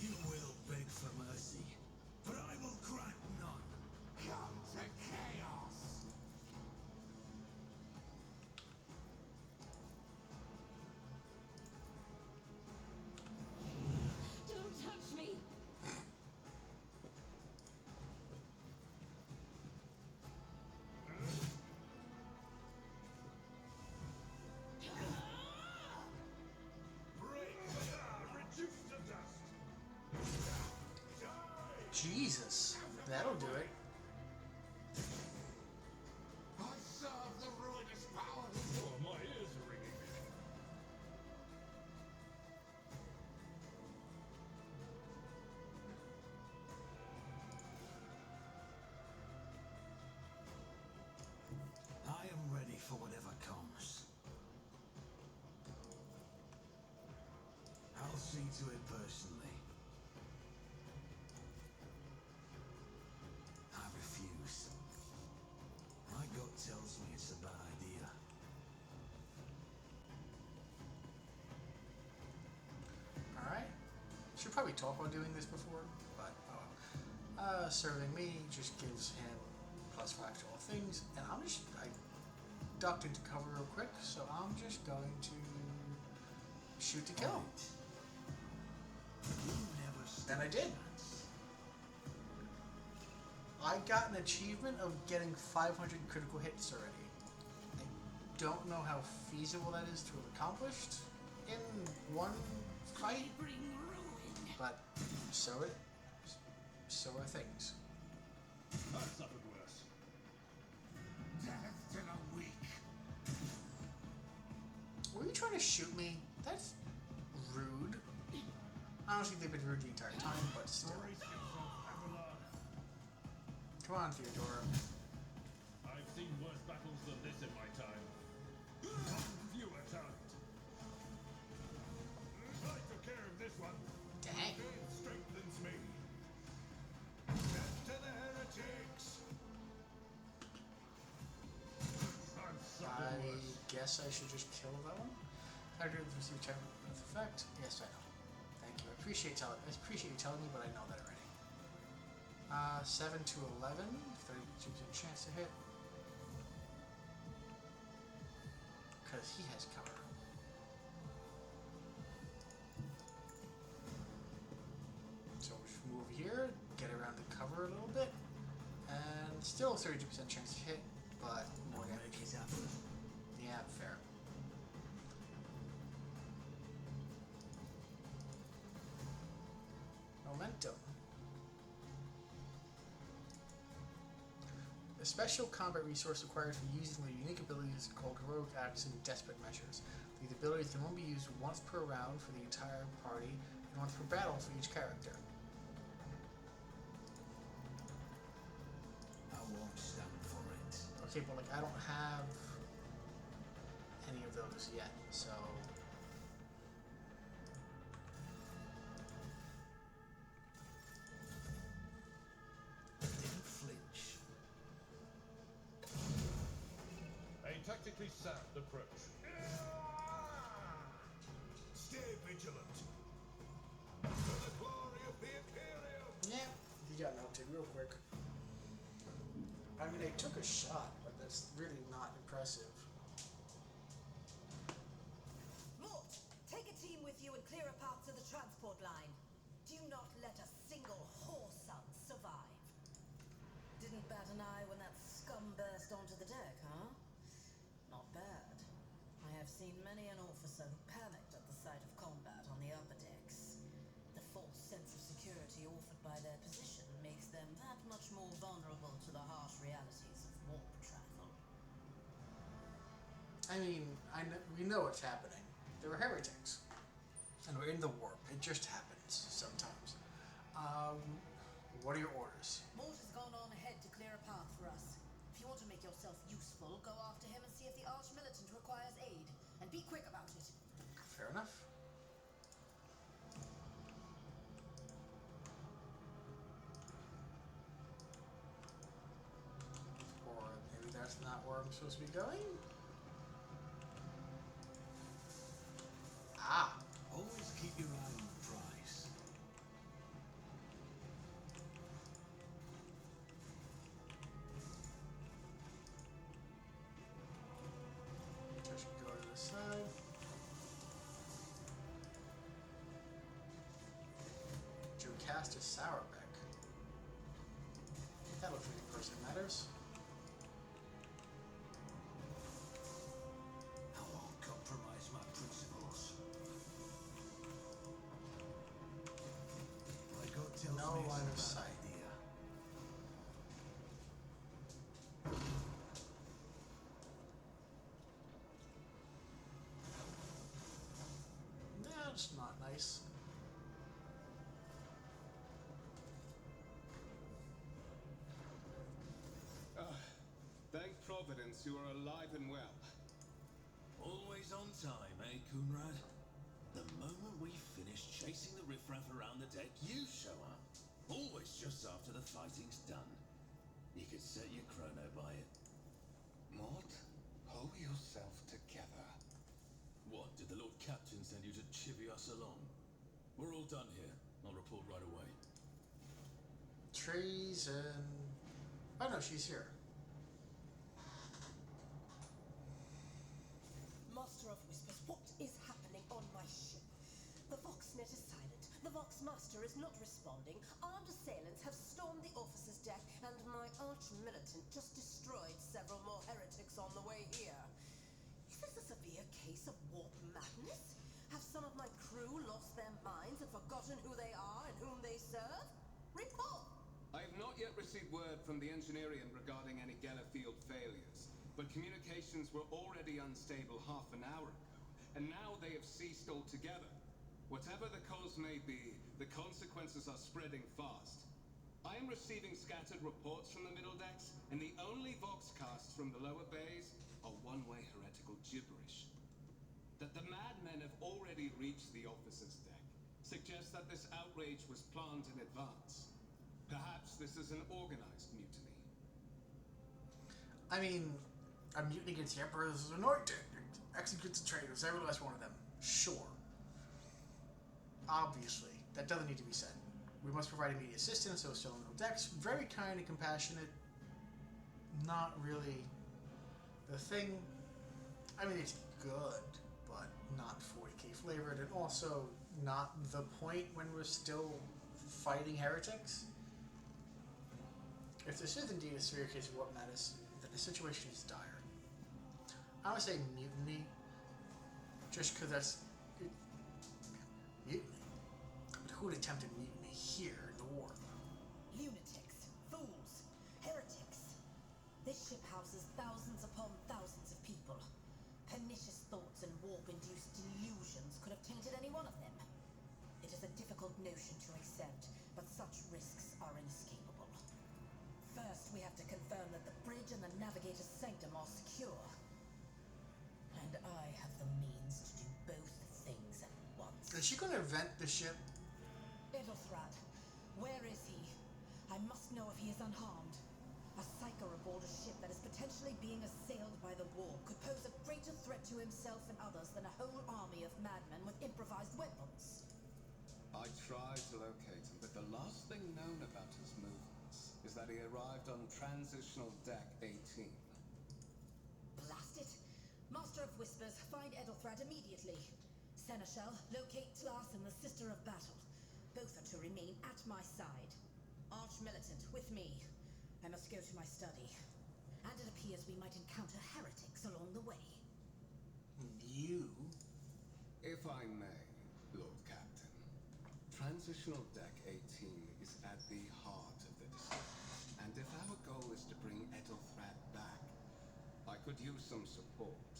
Speaker 2: You will beg for mercy, but I will grant none. Come to chaos.
Speaker 7: Don't touch me!
Speaker 4: Break! Reduce to dust!
Speaker 1: Jesus, that'll do it.
Speaker 2: I serve the ruinous powers.
Speaker 4: Oh, my ears are ringing.
Speaker 2: I am ready for whatever comes. I'll see to it personally. I refuse. My gut tells me it's a bad idea.
Speaker 1: Alright. Should probably talk about doing this before, but oh well. Serving me just gives him +5 to all things, and I ducked into cover real quick, so I'm just going to shoot to kill.
Speaker 2: You never stood
Speaker 1: And I did.
Speaker 2: a chance.
Speaker 1: I got an achievement of getting 500 critical hits already. I don't know how feasible that is to have accomplished in one fight,
Speaker 7: Bring ruin!
Speaker 1: but so are things.
Speaker 4: I've suffered worse.
Speaker 2: Death to the weak.
Speaker 1: Were you trying to shoot me? That's rude. I don't think they've been rude the entire time, but still.
Speaker 4: Brace yourself, Avalon.
Speaker 1: Come on, Theodora.
Speaker 4: I've seen worse battles than this in my time. Fewer talent. I took care of this one.
Speaker 1: Dang.
Speaker 4: It strengthens me. Death to the heretics. I'm
Speaker 1: I
Speaker 4: suffered worse.
Speaker 1: guess I should just kill that one. Target receive check with effect. Yes, I know. Thank you. I appreciate you telling me, but I know that already. 7 to 11, 32% chance to hit. Because he has cover. So we'll just move here, get around the cover a little bit, and still 32% chance to hit, but more
Speaker 2: I'll
Speaker 1: damage.
Speaker 2: make it happen.
Speaker 1: Yeah, fair. Momentum. A special combat resource required for using the unique abilities called Heroic Acts and Desperate Measures. These abilities can only be used once per round for the entire party and once per battle for each character.
Speaker 2: I won't stand for it.
Speaker 1: Okay, but like I don't have any of those yet, so
Speaker 2: Didn't flinch.
Speaker 4: A tactically sound approach. Stay vigilant. For the glory of the Imperium.
Speaker 1: yeah, he got melted real quick. I mean, I took a shot, but that's really not impressive.
Speaker 6: Mort, take a team with you and clear a path to the transport line. Do not let a single whoreson survive. Didn't bat an eye when that scum burst onto the deck, huh? Not bad. I have seen many an officer who panicked at the sight of combat on the upper decks. The false sense of security offered by their position makes them that much more vulnerable to the harsh realities of warp travel.
Speaker 1: I mean, we know what's happening. There were heretics. And we're in the warp. It just happens sometimes. What are your orders?
Speaker 6: Mort has gone on ahead to clear a path for us. If you want to make yourself useful, go after him and see if the Arch-Militant requires aid. And be quick about it.
Speaker 1: Fair enough. Or maybe that's not where I'm supposed to be going? Ah!
Speaker 2: Always keep your eye on the prize.
Speaker 1: Just go to the side. Cast a Sourbeck. That looks like a person matters.
Speaker 2: I won't compromise my principles. My gut tells
Speaker 1: No
Speaker 2: me it's
Speaker 1: line
Speaker 2: a
Speaker 1: of
Speaker 2: bad
Speaker 1: sight.
Speaker 2: idea.
Speaker 1: That's not nice.
Speaker 3: Thank Providence you are alive and well.
Speaker 2: Always on time, eh, Coonrad? The moment we finish chasing the riffraff around the deck, you show up. Always just after the fighting's done. You could set your chrono by it.
Speaker 3: Mort, pull yourself together.
Speaker 2: What, did the Lord Captain send you to chivvy us along? We're all done here. I'll report right away.
Speaker 1: Treason. Oh no, she's here.
Speaker 8: Master of Whispers, what is happening on my ship? The Voxnet is silent. The Voxmaster is not responding. Armed assailants have stormed the officer's deck, and my arch-militant just destroyed several more heretics on the way here. Is this a severe case of warp madness? Have some of my crew lost their minds and forgotten who they are and whom they serve? Report!
Speaker 3: I have not yet received word from the Engineering regarding any Gellerfield failures, but communications were already unstable half an hour ago, and now they have ceased altogether. Whatever the cause may be, the consequences are spreading fast. I am receiving scattered reports from the middle decks, and the only voxcasts from the lower bays are one-way heretical gibberish. That the madmen have already reached the officer's deck suggests that this outrage was planned in advance. Perhaps this is an organized mutiny.
Speaker 1: I mean, a mutiny against the Emperor is anointed. Executes the traitors, every last one of them. Sure. Obviously, that doesn't need to be said. We must provide immediate assistance, so still on the decks. Very kind and compassionate. Not really the thing. I mean, it's good, but not 40k flavored, and also not the point when we're still fighting heretics. If this is indeed a severe case of what matters, then the situation is dire. I would say mutiny, just because that's mutiny. But who would attempt a mutiny here in the war?
Speaker 8: Lunatics, fools, heretics. This ship houses thousands upon thousands of people. Pernicious thoughts and warp-induced delusions could have tainted any one of them. It is a difficult notion to accept, but such risks are inescapable. First, we have to confirm that the bridge and the navigator's sanctum are secure. And I have the means to do both things at once.
Speaker 1: Is she going to vent the ship?
Speaker 8: Edelthrad, where is he? I must know if he is unharmed. A psyker aboard a ship that is potentially being assailed by the war could pose a greater threat to himself and others than a whole army of madmen with improvised weapons.
Speaker 3: I tried to locate him, but the last thing known about his movements is that he arrived on transitional deck 18.
Speaker 8: Blast it! Master of Whispers, find Edelthrad immediately. Seneschal, locate Tlas and the Sister of Battle. Both are to remain at my side. Arch-Militant, with me. I must go to my study. And it appears we might encounter heretics along the way.
Speaker 1: You?
Speaker 3: If I may, Lord Captain, Transitional Deck 18 is at the heart of the decision. And if our goal is to bring Ethelthred back, I could use some support.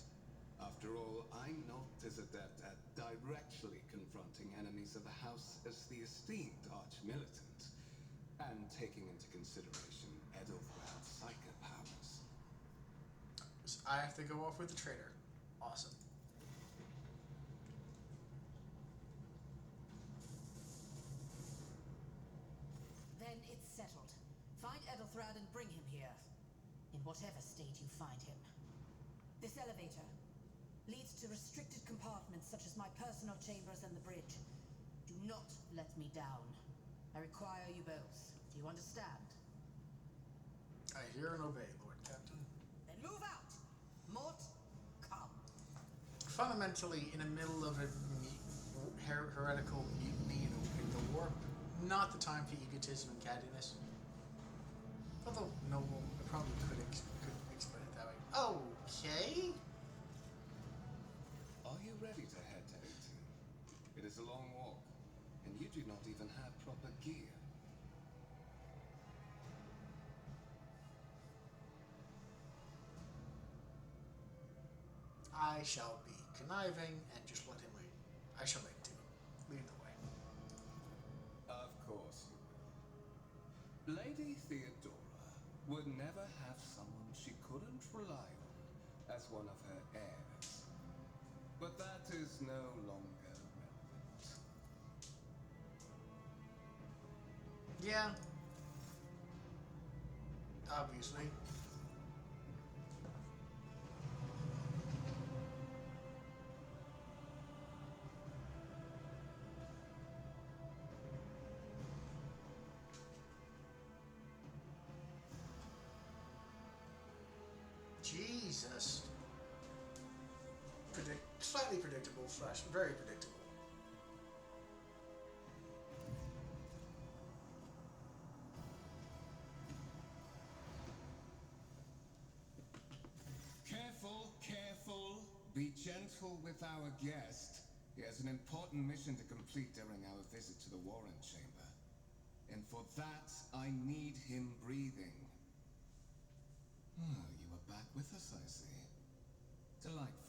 Speaker 3: After all, I'm not as adept at directly confronting enemies of the house as the esteemed arch-militant, and taking into consideration Ethelthred's psychic powers.
Speaker 1: So I have to go off with the traitor. Awesome.
Speaker 6: Then it's settled. Find Ethelthred and bring him here. In whatever state you find him. This elevator leads to restricted compartments such as my personal chambers and the bridge. Do not let me down. I require you both. Do you understand?
Speaker 1: I hear and obey, Lord Captain.
Speaker 6: Then move out! Mort, come.
Speaker 1: Fundamentally, in the middle of a heretical mutiny in the warp, not the time for egotism and cattiness. Although noble, I probably could explain it that way. Okay.
Speaker 3: Are you ready to head to 18? It is a long walk, and you do not even have proper gear.
Speaker 1: I shall be conniving and just let him lead. I shall lead the way.
Speaker 3: Of course you will. Lady Theodora would never have someone she couldn't rely on as one of her heirs. But that is no longer relevant.
Speaker 1: Yeah. Obviously. Jesus. Slightly predictable, very predictable.
Speaker 3: Careful, careful. Be gentle with our guest. He has an important mission to complete during our visit to the Warren Chamber. And for that, I need him breathing. Oh, you are back with us, I see. Delightful.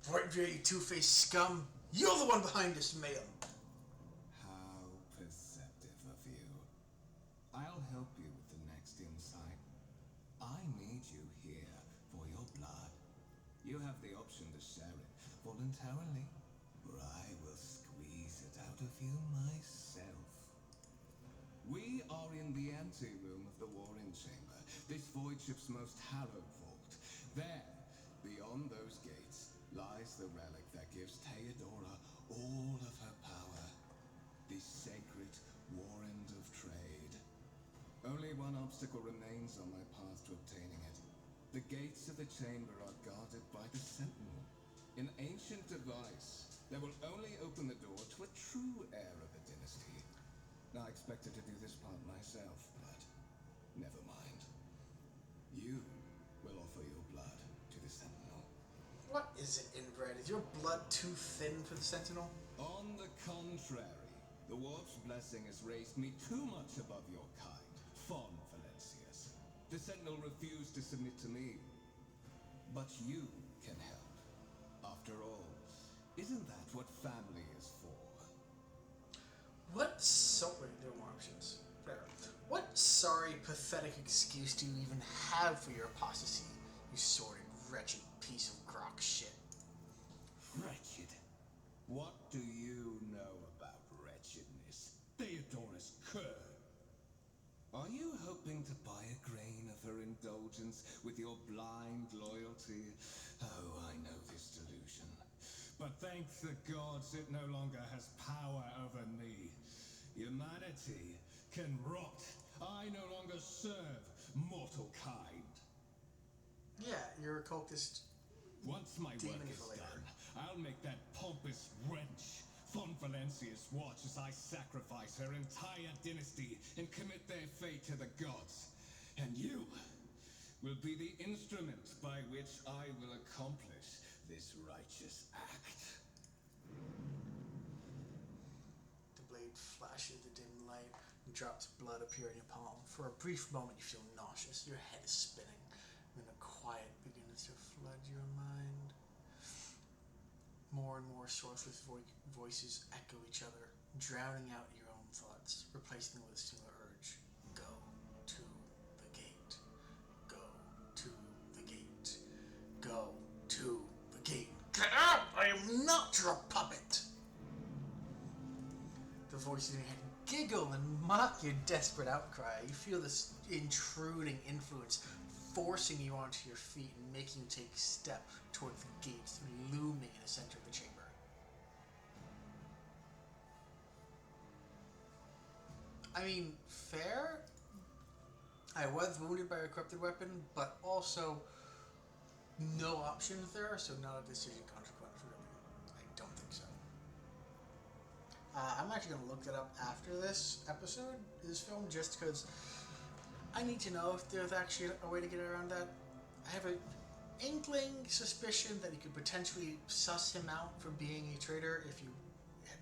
Speaker 1: Right there, you two-faced scum! You're the one behind this mayhem!
Speaker 3: How perceptive of you. I'll help you with the next insight. I need you here for your blood. You have the option to share it voluntarily, or I will squeeze it out of you myself. We are in the anteroom of the Warren Chamber, this void ship's most hallowed vault. There, beyond those gates, lies the relic that gives Theodora all of her power. The sacred warrant of trade. Only one obstacle remains on my path to obtaining it. The gates of the chamber are guarded by the Sentinel. An ancient device that will only open the door to a true heir of the dynasty. I expected to do this part myself, but never mind. You will offer your blood to the Sentinel.
Speaker 1: What is it, inbred? Is your blood too thin for the Sentinel?
Speaker 3: On the contrary, the Warp's blessing has raised me too much above your kind, Fon Valencius. The Sentinel refused to submit to me. But you can help. After all, isn't that what family is for?
Speaker 1: Wait, there are more options. Fair. What sorry, pathetic excuse do you even have for your apostasy, you sordid, wretched piece of grok shit?
Speaker 3: Wretched? What do you know about wretchedness? Theodora's cur. Are you hoping to buy a grain of her indulgence with your blind loyalty? Oh, I know this delusion. But thank the gods it no longer has power over me. Humanity can rot. I no longer serve mortal kind.
Speaker 1: Yeah, you're a cultist.
Speaker 3: Once my work
Speaker 1: Demon
Speaker 3: is
Speaker 1: for later.
Speaker 3: done, I'll make that pompous wench Fon Valencius watch as I sacrifice her entire dynasty and commit their fate to the gods. And you will be the instrument by which I will accomplish this righteous act.
Speaker 1: The blade blade flashes the dim light and drops of blood appear in your palm. For a brief moment you feel nauseous, your head is spinning, and then a quiet begins to flood your mind. More and more sourceless voices echo each other, drowning out your own thoughts, replacing them with a single urge. Go to the gate. Go to the gate. Go to the gate. Get out! I am not your puppet! The voices in your head giggle and mock your desperate outcry. You feel this intruding influence forcing you onto your feet and making you take a step toward the gates looming in the center of the chamber. I mean, fair? I was wounded by a corrupted weapon, but also no options there, so not a decision consequence really. I don't think so. I'm actually going to look that up after this episode, this film, just because I need to know if there's actually a way to get around that. I have an inkling suspicion that you could potentially suss him out for being a traitor if you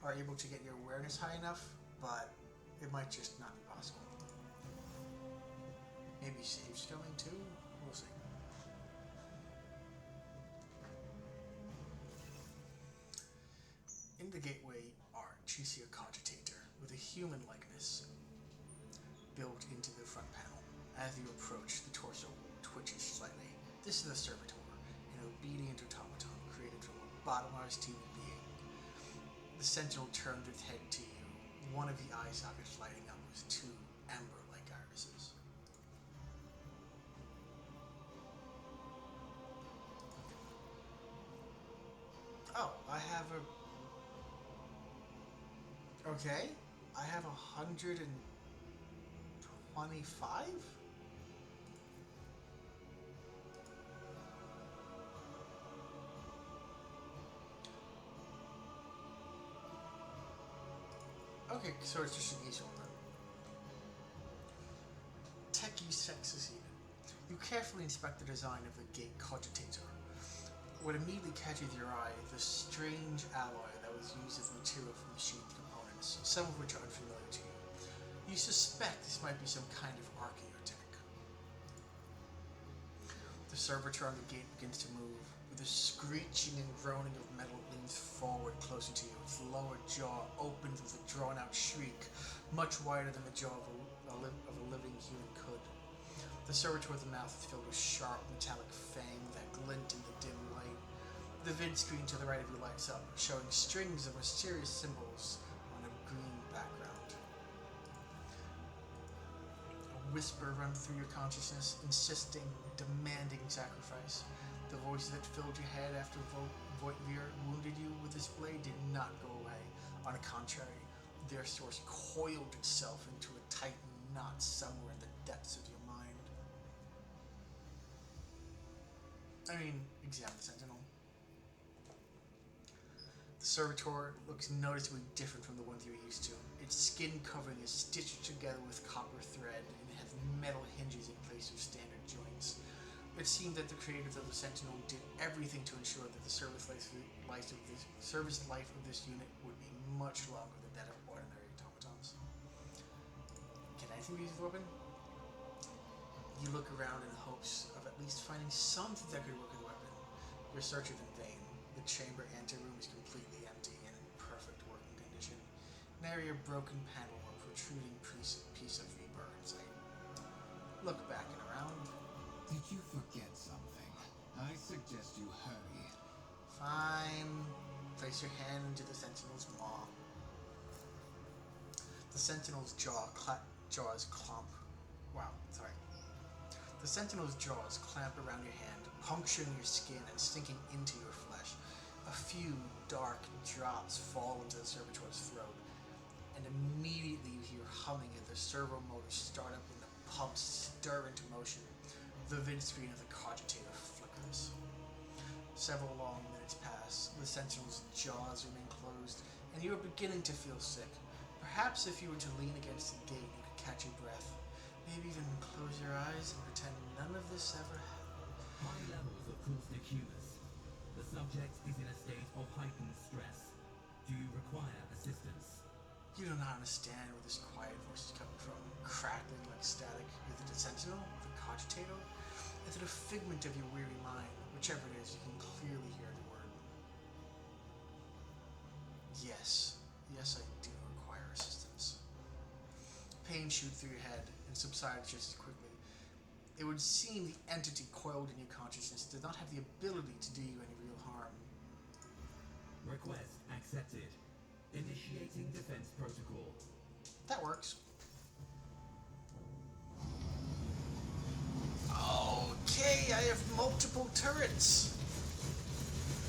Speaker 1: are able to get your awareness high enough, but it might just not be possible. Maybe Save's coming too? We'll see. In the gateway arch, you see a cogitator with a human likeness built into the front panel. As you approach, the torso twitches slightly. This is a servitor, an obedient automaton created from a bottomless human being. The sentinel turned its head to you, one of the eye sockets lighting up with two amber-like irises. Oh, I have a... Okay, I have 125? Okay, so it's just an easy one then. Techie sex succeeded. You carefully inspect the design of the gate cogitator. What immediately catches your eye is the strange alloy that was used as material for machine components, some of which are unfamiliar to you. You suspect this might be some kind of archaeotech. The servitor on the gate begins to move. With a screeching and groaning of metal, it leans forward closer to you. Its lower jaw opens with a drawn-out shriek, much wider than the jaw of a living human could. The servitor of the mouth is filled with sharp, metallic fangs that glint in the dim light. The vid screen to the right of you lights up, showing strings of mysterious symbols on a green background. A whisper runs through your consciousness, insisting, demanding sacrifice. The voices that filled your head after Voitvir wounded you with his blade did not go away. On the contrary, their source coiled itself into a tight knot somewhere in the depths of your mind. I mean, examine the sentinel. The servitor looks noticeably different from the ones you're used to. Its skin covering is stitched together with copper thread, and it has metal hinges in place of standard joints. It seemed that the creators of the Sentinel did everything to ensure that the service life of this unit would be much longer than that of ordinary automatons. Can anything be used as a weapon? You look around in hopes of at least finding something that could work as a weapon. Your search is in vain. The chamber anteroom is completely empty and in perfect working condition. Nary a broken panel or protruding piece of rebar in sight. Look back and around.
Speaker 3: Did you forget something? I suggest you hurry.
Speaker 1: Fine. Place your hand into the sentinel's maw. The sentinel's jaws clamp. The sentinel's jaws clamp around your hand, puncturing your skin and sinking into your flesh. A few dark drops fall into the servitor's throat, and immediately you hear humming as the servo motors start up and the pumps stir into motion. The vid screen of the cogitator flickers. Several long minutes pass. The sentinel's jaws remain closed, and you are beginning to feel sick. Perhaps if you were to lean against the gate, you could catch your breath. Maybe even close your eyes and pretend none of this ever happened.
Speaker 9: High levels of caustic humus. The subject is in a state of heightened stress. Do you require assistance?
Speaker 1: You do not understand where this quiet voice is coming from, crackling like static. Is it a sentinel, the cogitator? Is it a figment of your weary mind? Whichever it is, you can clearly hear the word. Yes, yes, I do require assistance. Pain shoots through your head and subsides just as quickly. It would seem the entity coiled in your consciousness did not have the ability to do you any real harm.
Speaker 9: Request accepted. Initiating defense protocol.
Speaker 1: That works. Okay, I have multiple turrets.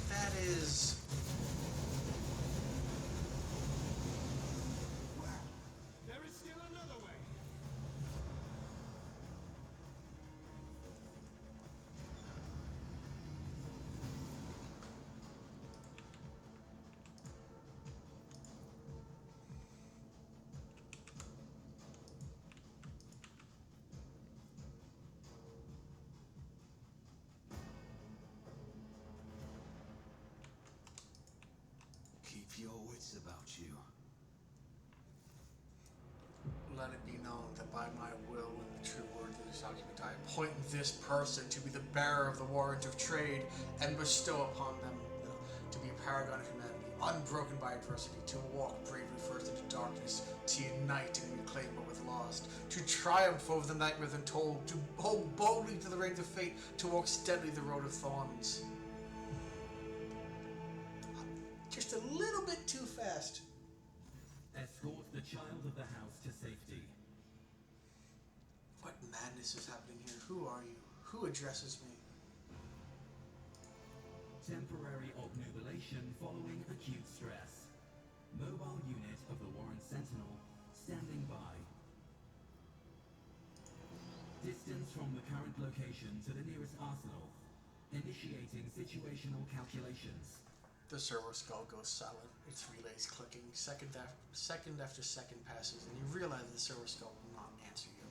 Speaker 1: That is...
Speaker 4: There is still another way.
Speaker 2: Keep your wits about you.
Speaker 1: Let it be known that by my will and the true word of this document, I appoint this person to be the bearer of the warrant of trade and bestow upon them to be a paragon of humanity, unbroken by adversity, to walk bravely first into darkness, to unite and reclaim what was lost, to triumph over the nightmares untold, to hold boldly to the reins of fate, to walk steadily the road of thorns. Just a little bit too fast.
Speaker 9: Escort the child of the house to safety.
Speaker 1: What madness is happening here? Who are you? Who addresses me?
Speaker 9: Temporary obnubilation following acute stress. Mobile unit of the Warren Sentinel standing by. Distance from the current location to the nearest arsenal. Initiating situational calculations.
Speaker 1: The servo skull goes silent, its relays clicking. Second after second passes, and you realize the servo skull will not answer you.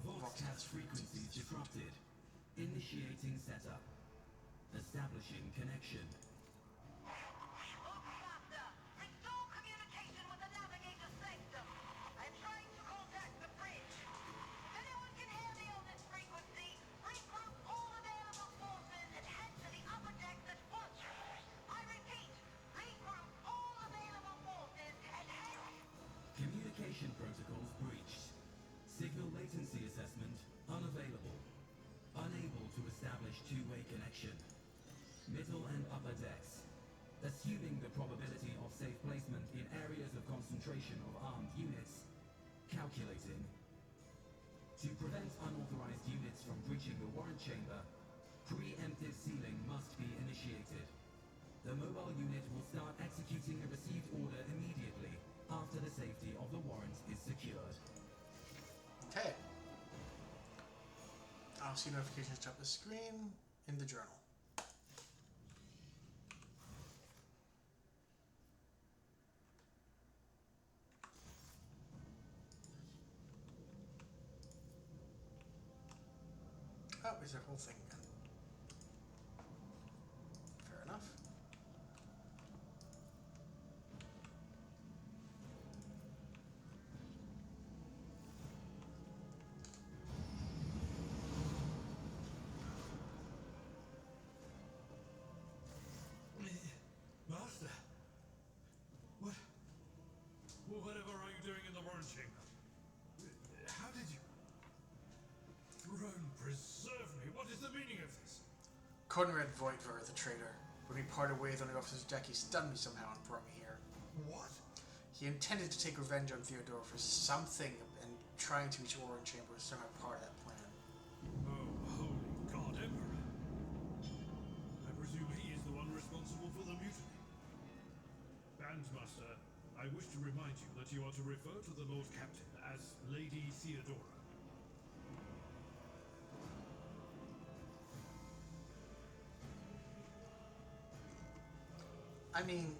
Speaker 9: OwlCat's frequencies disrupted. Initiating setup. Establishing connection.
Speaker 8: Master, restore communication with the navigator sector. I'm trying to contact the bridge. If anyone can hear me on this frequency, regroup all available forces and head to the upper decks at once. I repeat, regroup all available forces and head...
Speaker 9: Communication protocols breached. Signal latency assessment unavailable. Unable to establish two-way connection. Middle and upper decks. Assuming the probability of safe placement in areas of concentration of armed units. Calculating. To prevent unauthorized units from breaching the warrant chamber, preemptive sealing must be initiated. The mobile unit will start executing a received order immediately after the safety of the warrant is secured.
Speaker 1: Okay. I'll see notifications top of the screen in the journal. Oh, is that whole thing again? Fair enough.
Speaker 4: Master, whatever are you doing in the warrant chamber? How did you... Throne preserve me, what is the meaning of this?
Speaker 1: Conrad Voigtver, the traitor. When we parted ways on the officer's deck, he stunned me somehow and brought me here.
Speaker 4: What?
Speaker 1: He intended to take revenge on Theodore for something, and trying to reach Warren Chamber was somehow part of that plan.
Speaker 4: Oh, holy God, Emperor. I presume he is the one responsible for the mutiny. Bandmaster, I wish to remind you that you are to refer to the Lord Captain as Lady Theodora.
Speaker 1: I mean,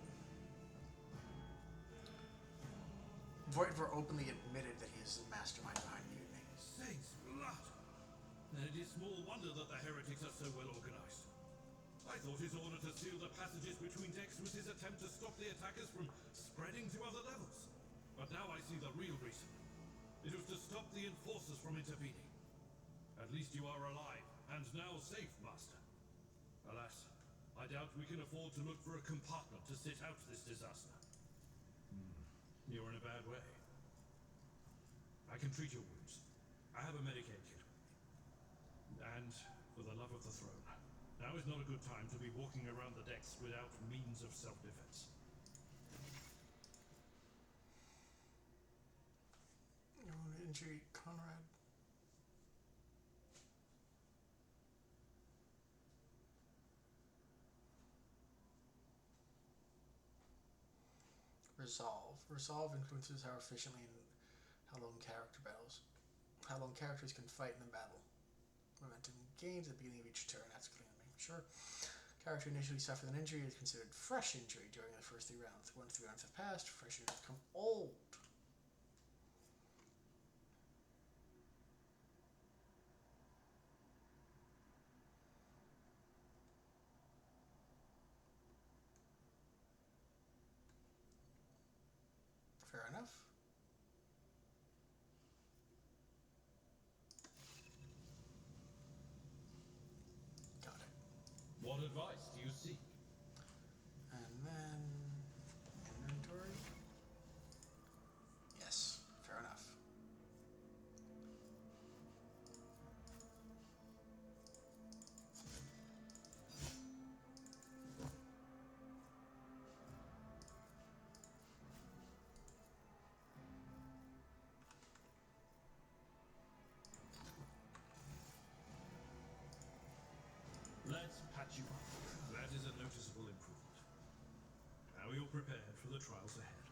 Speaker 1: Voigtver openly admitted that he is the mastermind behind the mutiny.
Speaker 4: Saints' blood! Then it is small wonder that the heretics are so well organized. I thought his order to seal the passages between decks was his attempt to stop the attackers from spreading to other levels. But now I see the real reason. It was to stop the enforcers from intervening. At least you are alive, and now safe, Master. Alas, I doubt we can afford to look for a compartment to sit out this disaster. You're in a bad way. I can treat your wounds. I have a Medicaid kit. And, for the love of the throne, now is not a good time to be walking around the decks without means of self-defense.
Speaker 1: Wound injury, Conrad. Resolve. Resolve influences how efficiently and how long characters can fight in a battle. Momentum gains at the beginning of each turn. That's clean. Sure. Character initially suffered an injury is considered fresh injury during the first 3 rounds. Once 3 rounds have passed, fresh injuries become old. Fair enough. Got it.
Speaker 4: What advice do you seek?
Speaker 1: And then inventory. Yes, fair enough.
Speaker 4: Let's patch you up. That is a noticeable improvement. Now you're prepared for the trials ahead.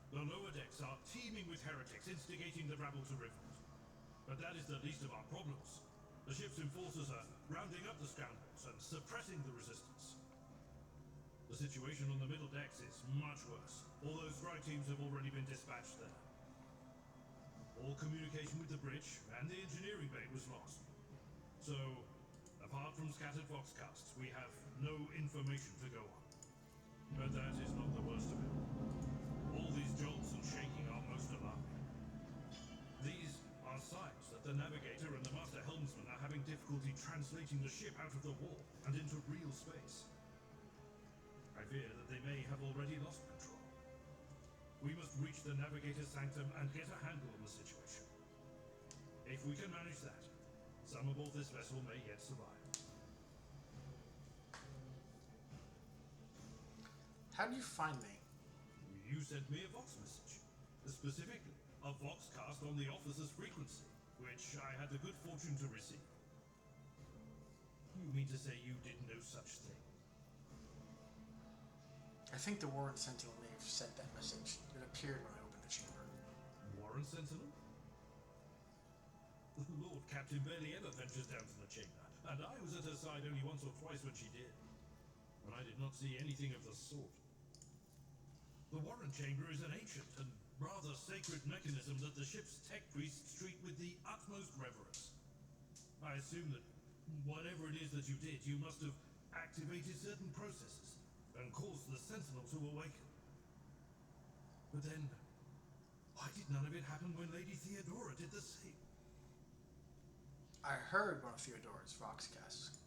Speaker 4: The lower decks are teeming with heretics instigating the rabble to revolt. But that is the least of our problems. The ship's enforcers are rounding up the scoundrels and suppressing the resistance. The situation on the middle decks is much worse. All those strike teams have already been dispatched there. All communication with the bridge and the engineering bay was lost. So, apart from scattered voxcasts, we have no information to go on. But that is not the worst of it. All these jolts and shaking are most alarming. These are signs that the navigator and the master helmsman are having difficulty translating the ship out of the warp and into real space. I fear that they may have already lost control. We must reach the navigator's sanctum and get a handle on the situation. If we can manage that, some aboard this vessel may yet survive.
Speaker 1: How did you find me?
Speaker 4: You sent me a Vox message. Specifically, a Voxcast on the officer's frequency, which I had the good fortune to receive. You mean to say you did no such thing?
Speaker 1: I think the Warren Sentinel may have sent that message. It appeared when I opened the chamber.
Speaker 4: Warren Sentinel? The Lord Captain barely ever ventures down to the chamber, and I was at her side only once or twice when she did. But I did not see anything of the sort. The Warren Chamber is an ancient and rather sacred mechanism that the ship's tech priests treat with the utmost reverence. I assume that whatever it is that you did, you must have activated certain processes and caused the Sentinel to awaken. But then, why did none of it happen when Lady Theodora did the same?
Speaker 1: I heard one of Theodora's Voxcasts.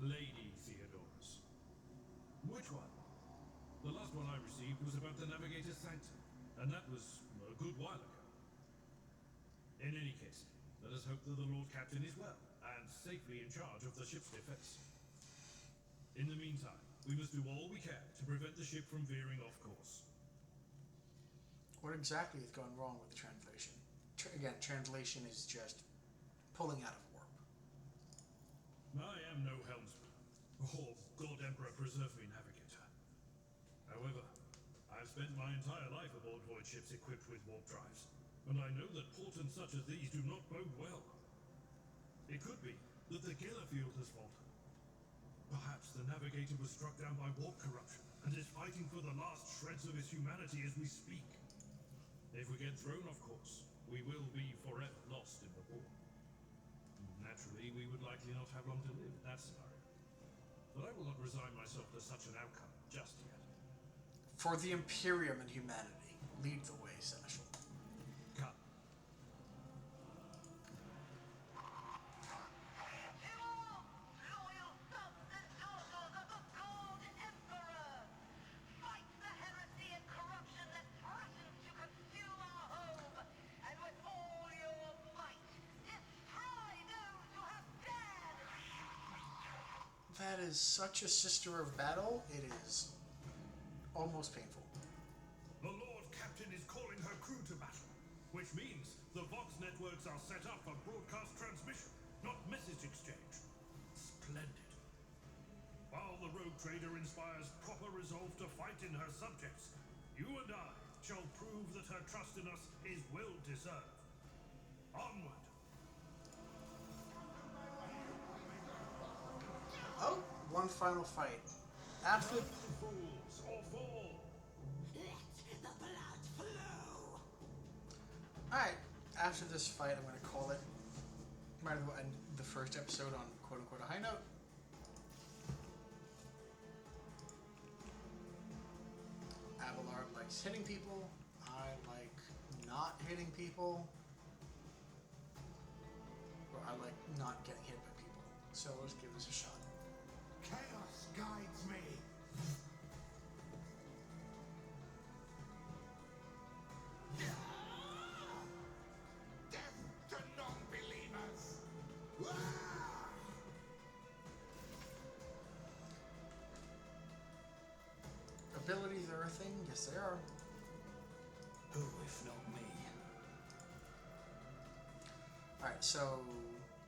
Speaker 4: Lady Theodora's. Which one? The last one I received was about the Navigator's Sanctum, and that was a good while ago. In any case, let us hope that the Lord Captain is well, and safely in charge of the ship's defense. In the meantime, we must do all we can to prevent the ship from veering off course.
Speaker 1: What exactly has gone wrong with the translation? Again, translation is just pulling out of warp.
Speaker 4: I am no helmsman, or God Emperor preserve me navigator. However, I have spent my entire life aboard void ships equipped with warp drives, and I know that portents such as these do not bode well. It could be that the Giller field has faltered. Perhaps the navigator was struck down by warp corruption and is fighting for the last shreds of his humanity as we speak. If we get thrown off course, we will be forever lost in the warp. Naturally, we would likely not have long to live in that scenario. but I will not resign myself to such an outcome just yet.
Speaker 1: For the Imperium and humanity, lead the way, Seneschal.
Speaker 4: Come.
Speaker 8: Loyal sons and daughters of the God Emperor! Fight the heresy and corruption that threatens to consume our home! And with all your might, destroy those who have dared!
Speaker 1: That is such a sister of battle, it is almost painful.
Speaker 4: The Lord Captain is calling her crew to battle, which means the Vox networks are set up for broadcast transmission, not message exchange. Splendid. While the rogue trader inspires proper resolve to fight in her subjects, you and I shall prove that her trust in us is well deserved. Onward.
Speaker 1: Oh, one final fight. After
Speaker 4: Fools or fall.
Speaker 7: Let the blood flow.
Speaker 1: Alright, after this fight, I'm going to call it. Might as well end the first episode on quote-unquote a high note. Abelard likes hitting people. I like not hitting people. Or I like not getting hit by people. So let's give this a shot.
Speaker 3: Chaos guides me. Death to non-believers.
Speaker 1: Abilities are a thing? Yes, they are.
Speaker 5: Who, if not me?
Speaker 1: Alright, so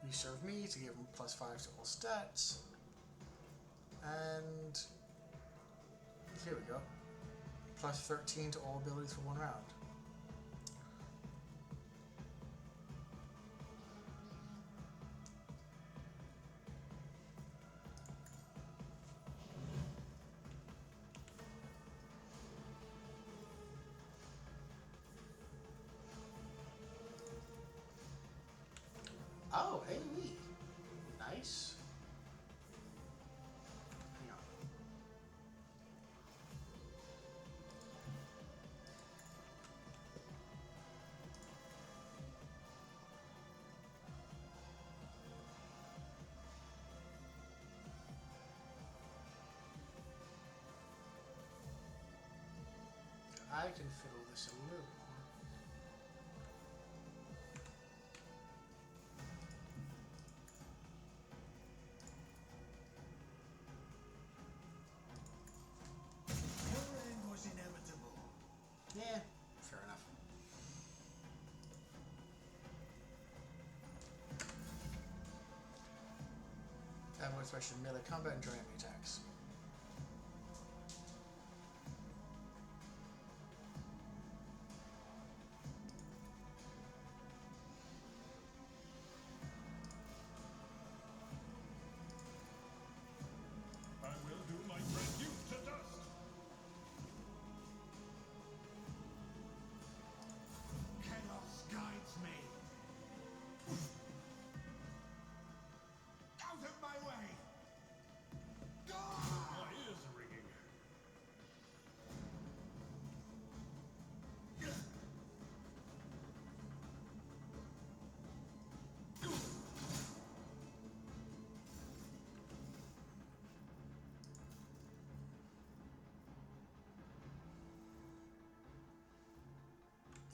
Speaker 1: you serve me to give him +5 to all stats. And here we go. +13 to all abilities for 1 round. Oh, AoE. Nice. Hang on. I can fiddle this a little more.
Speaker 5: Your end was inevitable.
Speaker 1: Yeah, fair enough. That was special melee combat and joint enemy attacks.
Speaker 4: I will do my friend you to dust.
Speaker 3: Chaos guides me. Out of my way.
Speaker 4: My ears are ringing.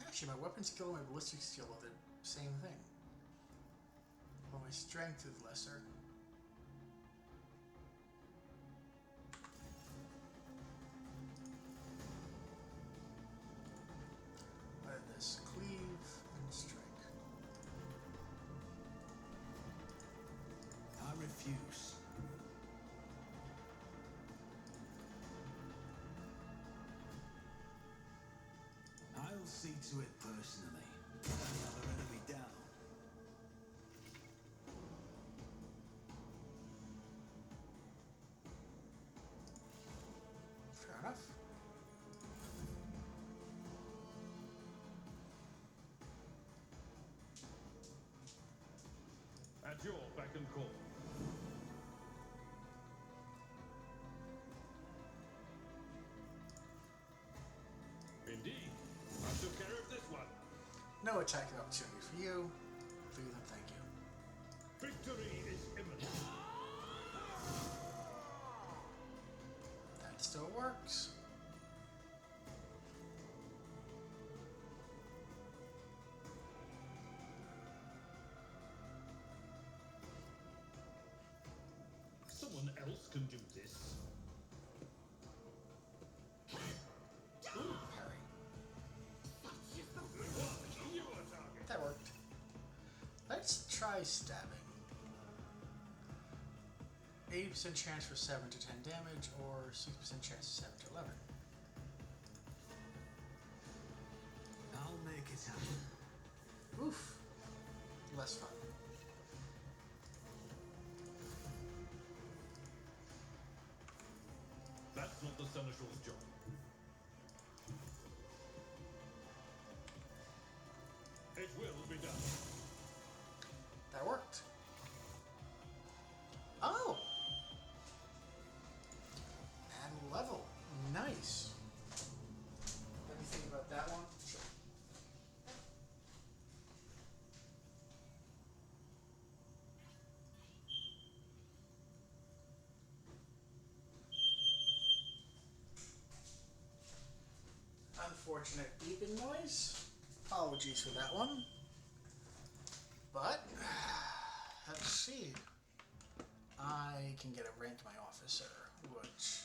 Speaker 1: Actually, my weapon skill and my ballistic skill are the same thing. Well, my strength is lesser. What is this? Cleave and strike.
Speaker 5: I refuse. I'll see to it personally. Another enemy down.
Speaker 1: Fair enough.
Speaker 4: At your beck and call.
Speaker 1: No attacking opportunity for you. For you, then thank you.
Speaker 4: Victory is imminent.
Speaker 1: That still works.
Speaker 4: Someone else can do this.
Speaker 1: Ooh, parry.
Speaker 4: You are target.
Speaker 1: That worked. Let's try stabbing. 80% chance for 7 to 10 damage, or 6% chance of 7 to 11.
Speaker 5: I'll make it happen.
Speaker 1: Oof. Less fun.
Speaker 4: That's not the Seneschal's job. It will be done.
Speaker 1: That worked. Oh! And level. Nice. Let me think about that one. Sure. Unfortunate beeping noise. Apologies for that one. But, let's see. I can get a rank my officer, which...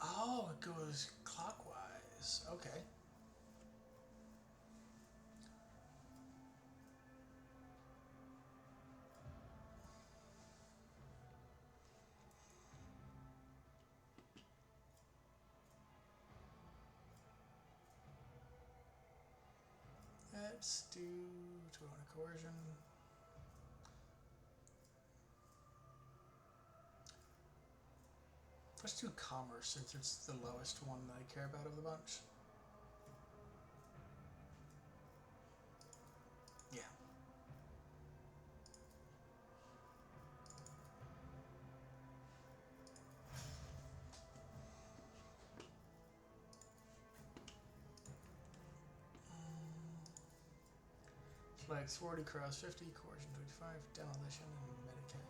Speaker 1: Oh, it goes clockwise. Okay. Let's do 200 coercion. Let's do commerce since it's the lowest one that I care about of the bunch. Yeah. Flags 40, cross 50, coercion 25, demolition, and Medicaid.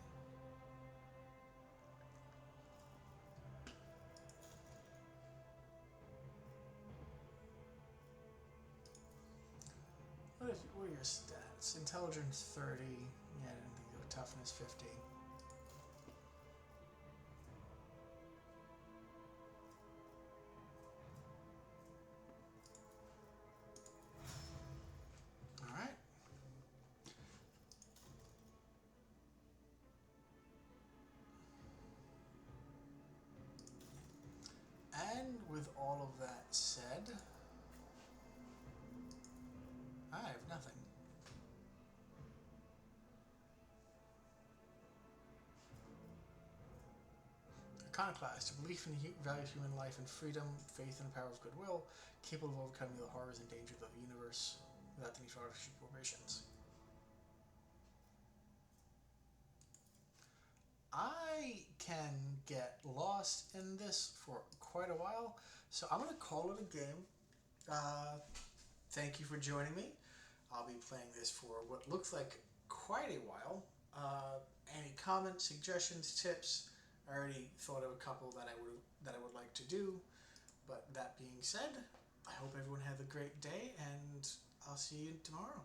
Speaker 1: What are your stats? Intelligence 30. Yeah, I didn't think you. Toughness 50. Alright. And with all of that said, I have nothing. Iconoclast, a belief in the value of human life and freedom, faith in the power of goodwill, capable of overcoming the horrors and dangers of the universe without the need for artificial corporations. I can get lost in this for quite a while, so I'm going to call it a game. Thank you for joining me. I'll be playing this for what looks like quite a while. Any comments, suggestions, tips? I already thought of a couple that I would like to do. But that being said, I hope everyone has a great day, and I'll see you tomorrow.